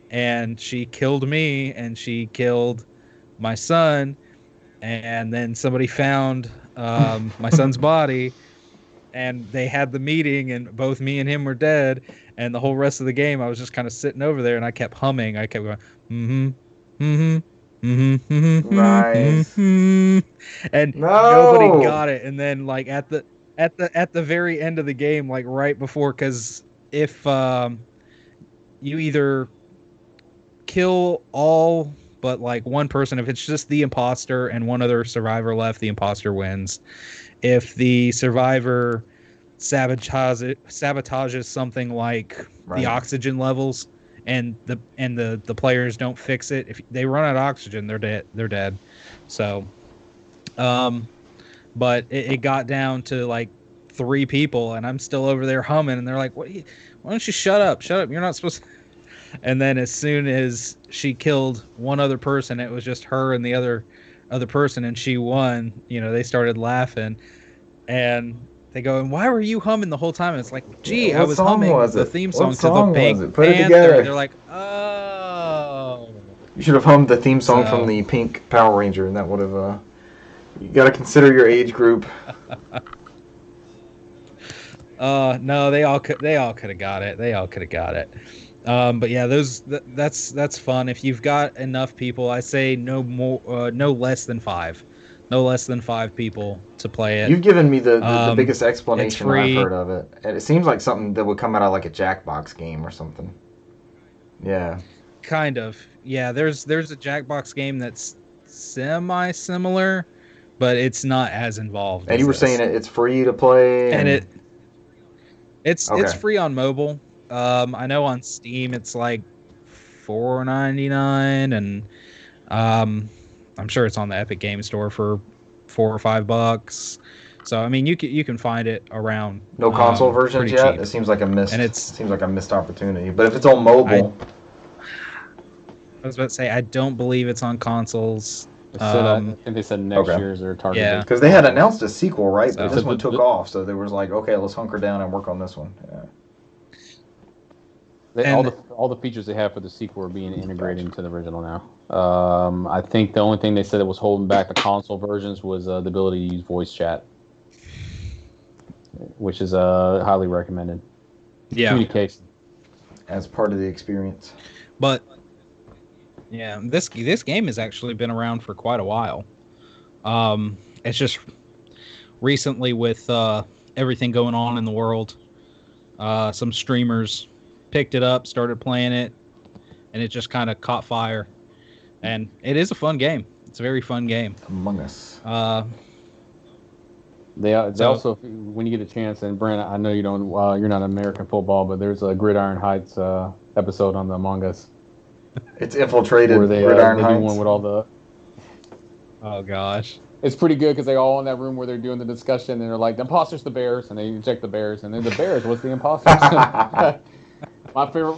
and she killed me and she killed my son, and then somebody found my son's body, and they had the meeting, and both me and him were dead, and the whole rest of the game I was just kind of sitting over there and I kept humming. I kept going, Nice. and No. nobody got it. And then like at the very end of the game, like right before, because if you either kill all but like one person, if it's just the imposter and one other survivor left, the imposter wins. If the survivor sabotages something like the oxygen levels, and the players don't fix it, if they run out of oxygen, they're dead. So but it got down to like 3 people, and I'm still over there humming, and they're like, why don't you shut up, you're not supposed to. And then as soon as she killed one other person, it was just her and the other person, and she won. They started laughing, and they go, and why were you humming the whole time? And it's like, gee, I was humming the theme song to the Pink Put it Panther. together. They're like, oh. You should have hummed the theme song from the Pink Power Ranger, and that would have. You got to consider your age group. No, they all could have got it. But yeah, that's fun. If you've got enough people, I say no less than 5. No less than 5 people to play it. You've given me the biggest explanation I've heard of it. And it seems like something that would come out of like a Jackbox game or something. Yeah. Kind of. Yeah, there's a Jackbox game that's semi-similar, but it's not as involved. And you were saying it's free to play? And it's free on mobile. I know on Steam it's like $4.99, and I'm sure it's on the Epic Game Store for $4 or $5. So I mean, you can find it around. No console versions yet. Cheap. It seems like a missed. And seems like a missed opportunity. But if it's on mobile, I was about to say I don't believe it's on consoles. I think they said next year's are targeted. Yeah, because they had announced a sequel, right? So, but this one took off, so they was like, okay, let's hunker down and work on this one. Yeah. All the features they have for the sequel are being integrated into the original now. I think the only thing they said that was holding back the console versions was the ability to use voice chat, which is highly recommended. Yeah, communication as part of the experience. But yeah, this game has actually been around for quite a while. It's just recently with everything going on in the world, some streamers picked it up, started playing it, and it just kind of caught fire. And it is a fun game. It's a very fun game. Among Us. They also, when you get a chance, and Brent, I know you don't, you're not American football, but there's a Gridiron Heights episode on the Among Us. It's infiltrated where they Gridiron do Heights. one with all the. Oh gosh. It's pretty good because they all in that room where they're doing the discussion and they're like, the imposters, the Bears, and they eject the Bears, and then the Bears was the imposters. my favorite,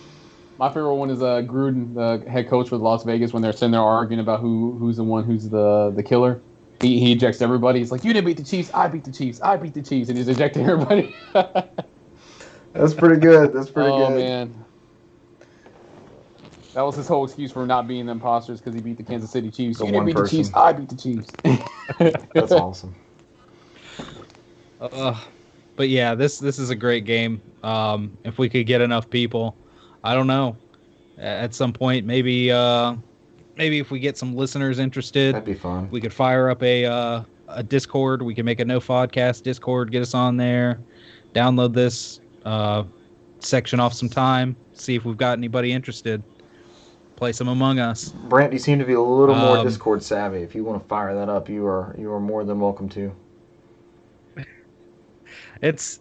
my favorite one is Gruden, the head coach with Las Vegas, when they're sitting there arguing about who's the one who's the killer. He ejects everybody. He's like, you didn't beat the Chiefs, I beat the Chiefs, I beat the Chiefs, and he's ejecting everybody. That's pretty good. That's pretty good. Oh man. That was his whole excuse for not being the imposters because he beat the Kansas City Chiefs. The You didn't one beat the person. Chiefs, I beat the Chiefs. That's awesome. But yeah, this is a great game. If we could get enough people, I don't know. At some point, maybe if we get some listeners interested, That'd be fun. we could fire up a Discord. We can make a NOFODcast Discord, get us on there, download this, section off some time, see if we've got anybody interested. Play some Among Us. Brant, you seem to be a little more Discord savvy. If you want to fire that up, you are more than welcome to. It's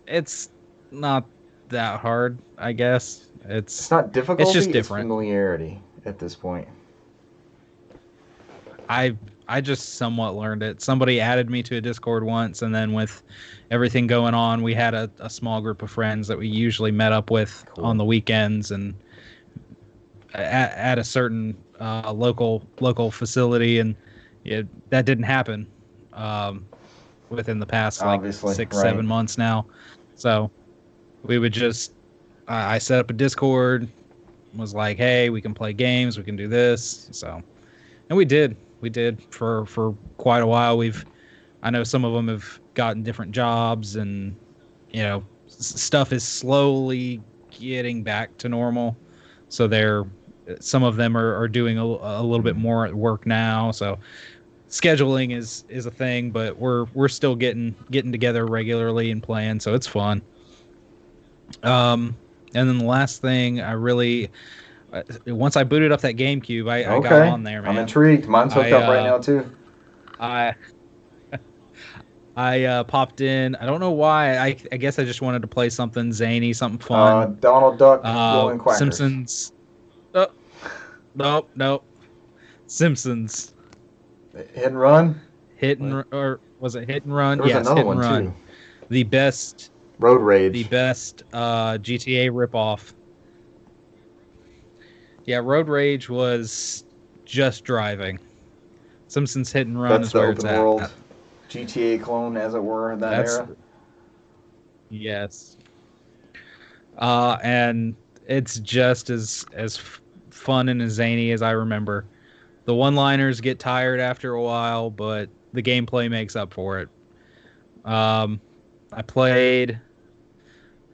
not that hard, I guess. It's not difficult. It's just different. It's familiarity at this point. I just somewhat learned it. Somebody added me to a Discord once, and then with everything going on, we had a small group of friends that we usually met up with on the weekends and at a certain local facility, and that didn't happen within the past Obviously, 6-7 months now. So we would just I set up a Discord, was like, hey, we can play games, we can do this. So, and we did for quite a while. I know some of them have gotten different jobs, and stuff is slowly getting back to normal. So some of them are doing a little bit more at work now. So scheduling is a thing, but we're still getting together regularly and playing. So it's fun. And then the last thing I really, once I booted up that GameCube, I got on there, man. I'm intrigued. Mine's hooked up right now too. I popped in. I don't know why. I guess I just wanted to play something zany, something fun. Donald Duck, blowing quackers. Simpsons. Nope. Simpsons. Hit and Run. Or was it Hit and Run? There was yes, another Hit one and Run. too. The best Road Rage. The best GTA ripoff. Yeah, Road Rage was just driving. Simpsons Hit and Run That's is the where open it's at. world GTA clone, as it were, in that era. Yes. And it's just as fun and as zany as I remember. The one-liners get tired after a while, but the gameplay makes up for it. I played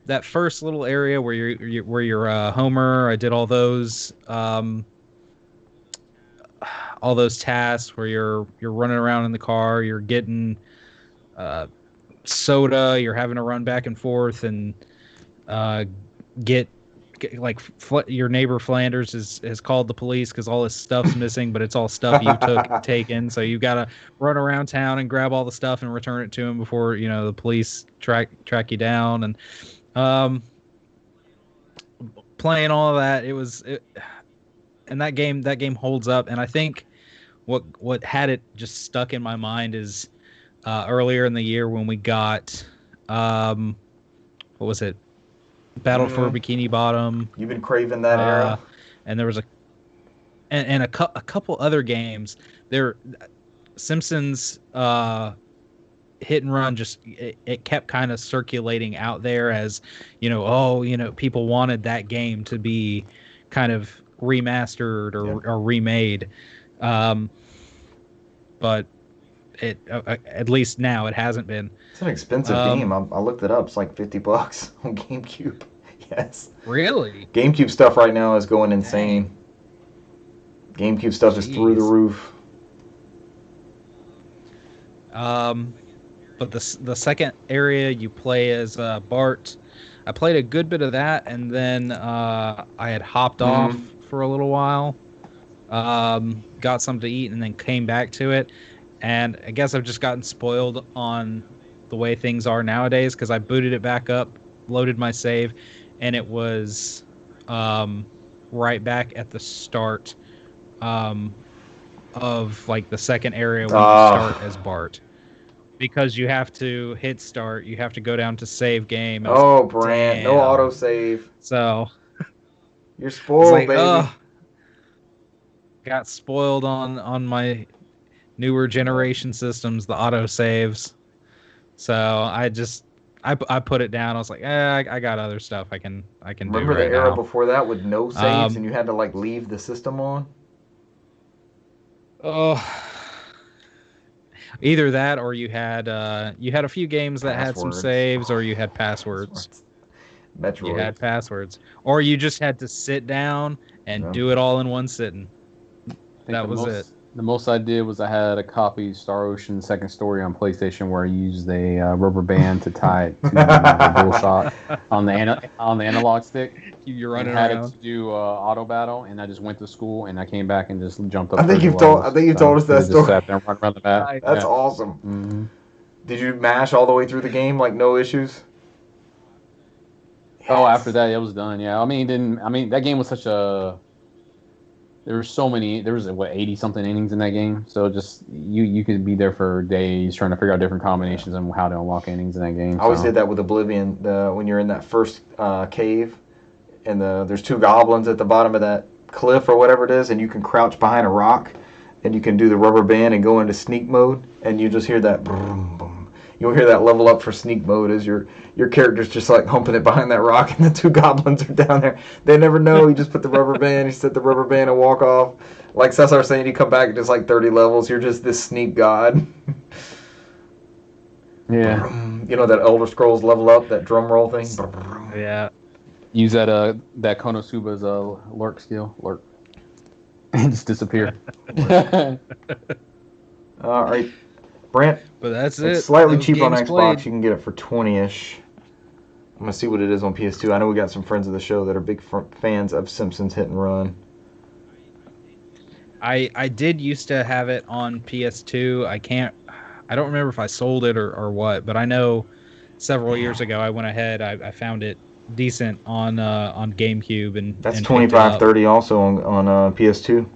that first little area where you're Homer. I did all those tasks where you're running around in the car, you're getting soda, you're having to run back and forth and get like your neighbor Flanders has called the police because all his stuff's missing, but it's all stuff you taken. So you've got to run around town and grab all the stuff and return it to him before the police track you down. And playing all of that, and that game holds up. And I think what had it just stuck in my mind is earlier in the year when we got what was it? Battle for Bikini Bottom. You've been craving that era. And there was a couple other games. Simpsons Hit and Run it kept kind of circulating out there as people wanted that game to be kind of remastered or remade. But it at least now it hasn't been. It's an expensive game. I looked it up. It's like $50 on GameCube. Yes. Really? GameCube stuff right now is going insane. Dang. GameCube stuff is through the roof. But the second area you play as Bart. I played a good bit of that, and then I had hopped off for a little while. Got something to eat, and then came back to it. And I guess I've just gotten spoiled on the way things are nowadays because I booted it back up, loaded my save, and it was right back at the start of of like the second area when you start as Bart. Because you have to hit start, you have to go down to save game. Oh, Brant, no autosave. So you're it's spoiled, like, baby. Got spoiled on my newer generation systems, the autosaves. So I put it down. I was like, I got other stuff I can Remember do right the era now. before that with no saves and you had to like leave the system on? Oh, either that or you had a few games that had some saves, or you had passwords. Metroid. You had passwords, or you just had to sit down and do it all in one sitting. That was it. The most I did was I had a copy of Star Ocean Second Story on PlayStation where I used a rubber band to tie it to the DualShock on the analog stick. You're running around. Had it to do auto battle, and I just went to school and I came back and just jumped up. I think you've told us that story. Just sat there and run around the map. That's awesome. Mm-hmm. Did you mash all the way through the game like no issues? Yes. Oh, after that it was done. Yeah, I mean that game was such a. There was 80 something innings in that game, so just you could be there for days trying to figure out different combinations and how to unlock innings in that game. I always did that with Oblivion. When you're in that first cave, and there's two goblins at the bottom of that cliff or whatever it is, and you can crouch behind a rock, and you can do the rubber band and go into sneak mode, and you just hear that boom, boom. You'll hear that level up for sneak mode as your character's just like humping it behind that rock, and the two goblins are down there. They never know. You just put the rubber band, you set the rubber band and walk off. Like Cesar saying, you come back at just like 30 levels. You're just this sneak god. Yeah. You know that Elder Scrolls level up, that drum roll thing? Yeah. Use that Konosuba's lurk skill. Lurk. And just disappear. All right. Brant, but that's it's slightly cheap on Xbox. You can get it for 20-ish. I'm going to see what it is on PS2. I know we got some friends of the show that are big fans of Simpsons Hit and Run. I did used to have it on PS2. I don't remember if I sold it or what, but I know several years ago I went ahead, I found it decent on GameCube and that's $25-$30 also on PS2.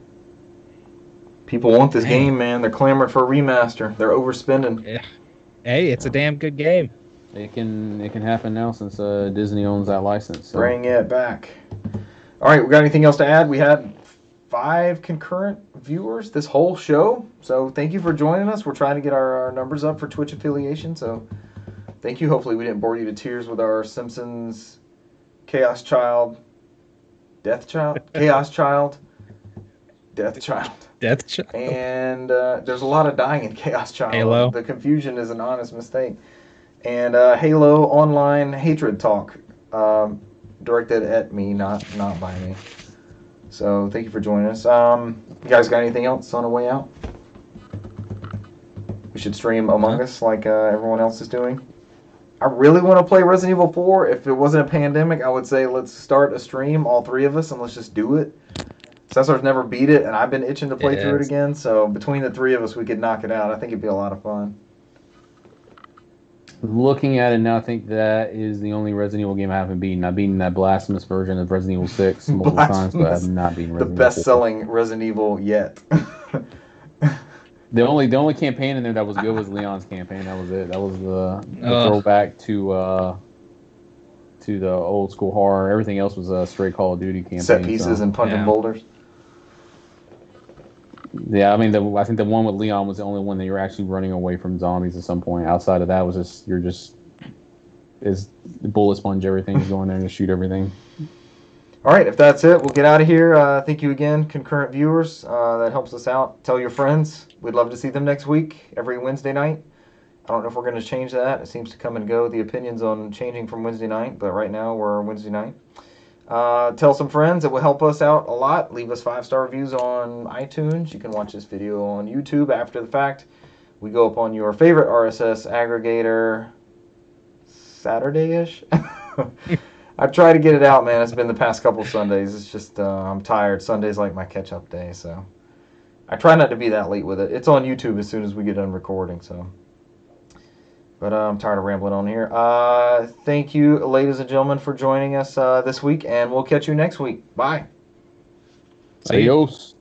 People want this game, man. They're clamoring for a remaster. They're overspending. Yeah. Hey, it's a damn good game. It can happen now since Disney owns that license. So. Bring it back. All right, we got anything else to add? We had 5 concurrent viewers this whole show. So thank you for joining us. We're trying to get our numbers up for Twitch affiliation. So thank you. Hopefully we didn't bore you to tears with our Simpsons Chaos Child, Death Child, Chaos Child, Death Child. Death Child. And there's a lot of dying in Chaos Child. Halo. The confusion is an honest mistake. And Halo Online Hatred Talk, directed at me, not by me. So thank you for joining us. You guys got anything else on the way out? We should stream Among Us like everyone else is doing. I really want to play Resident Evil 4. If it wasn't a pandemic, I would say let's start a stream, all 3 of us, and let's just do it. Cesar's never beat it, and I've been itching to play through it again. So between the 3 of us, we could knock it out. I think it'd be a lot of fun. Looking at it now, I think that is the only Resident Evil game I haven't beaten. I've beaten that blasphemous version of Resident Evil 6 multiple times, but I've not beaten Resident Evil 4. The best-selling Resident Evil yet. The only campaign in there that was good was Leon's campaign. That was it. That was the throwback to the old school horror. Everything else was a straight Call of Duty campaign. Set pieces and punching boulders. Yeah, I mean, I think the one with Leon was the only one that you were actually running away from zombies at some point. Outside of that, was just is the bullet sponge everything, just going there and just shoot everything. All right, if that's it, we'll get out of here. Thank you again, concurrent viewers. That helps us out. Tell your friends. We'd love to see them next week, every Wednesday night. I don't know if we're going to change that. It seems to come and go, the opinions on changing from Wednesday night, but right now we're Wednesday night. Tell some friends. It will help us out a lot. Leave us 5-star reviews on iTunes. You can watch this video on YouTube after the fact. We go up on your favorite RSS aggregator Saturday-ish. I've tried to get it out, man. It's been the past couple Sundays. It's just I'm tired. Sunday's like my catch-up day, so I try not to be that late with it. It's on YouTube as soon as we get done recording, so. But I'm tired of rambling on here. Thank you, ladies and gentlemen, for joining us this week, and we'll catch you next week. Bye. Adios.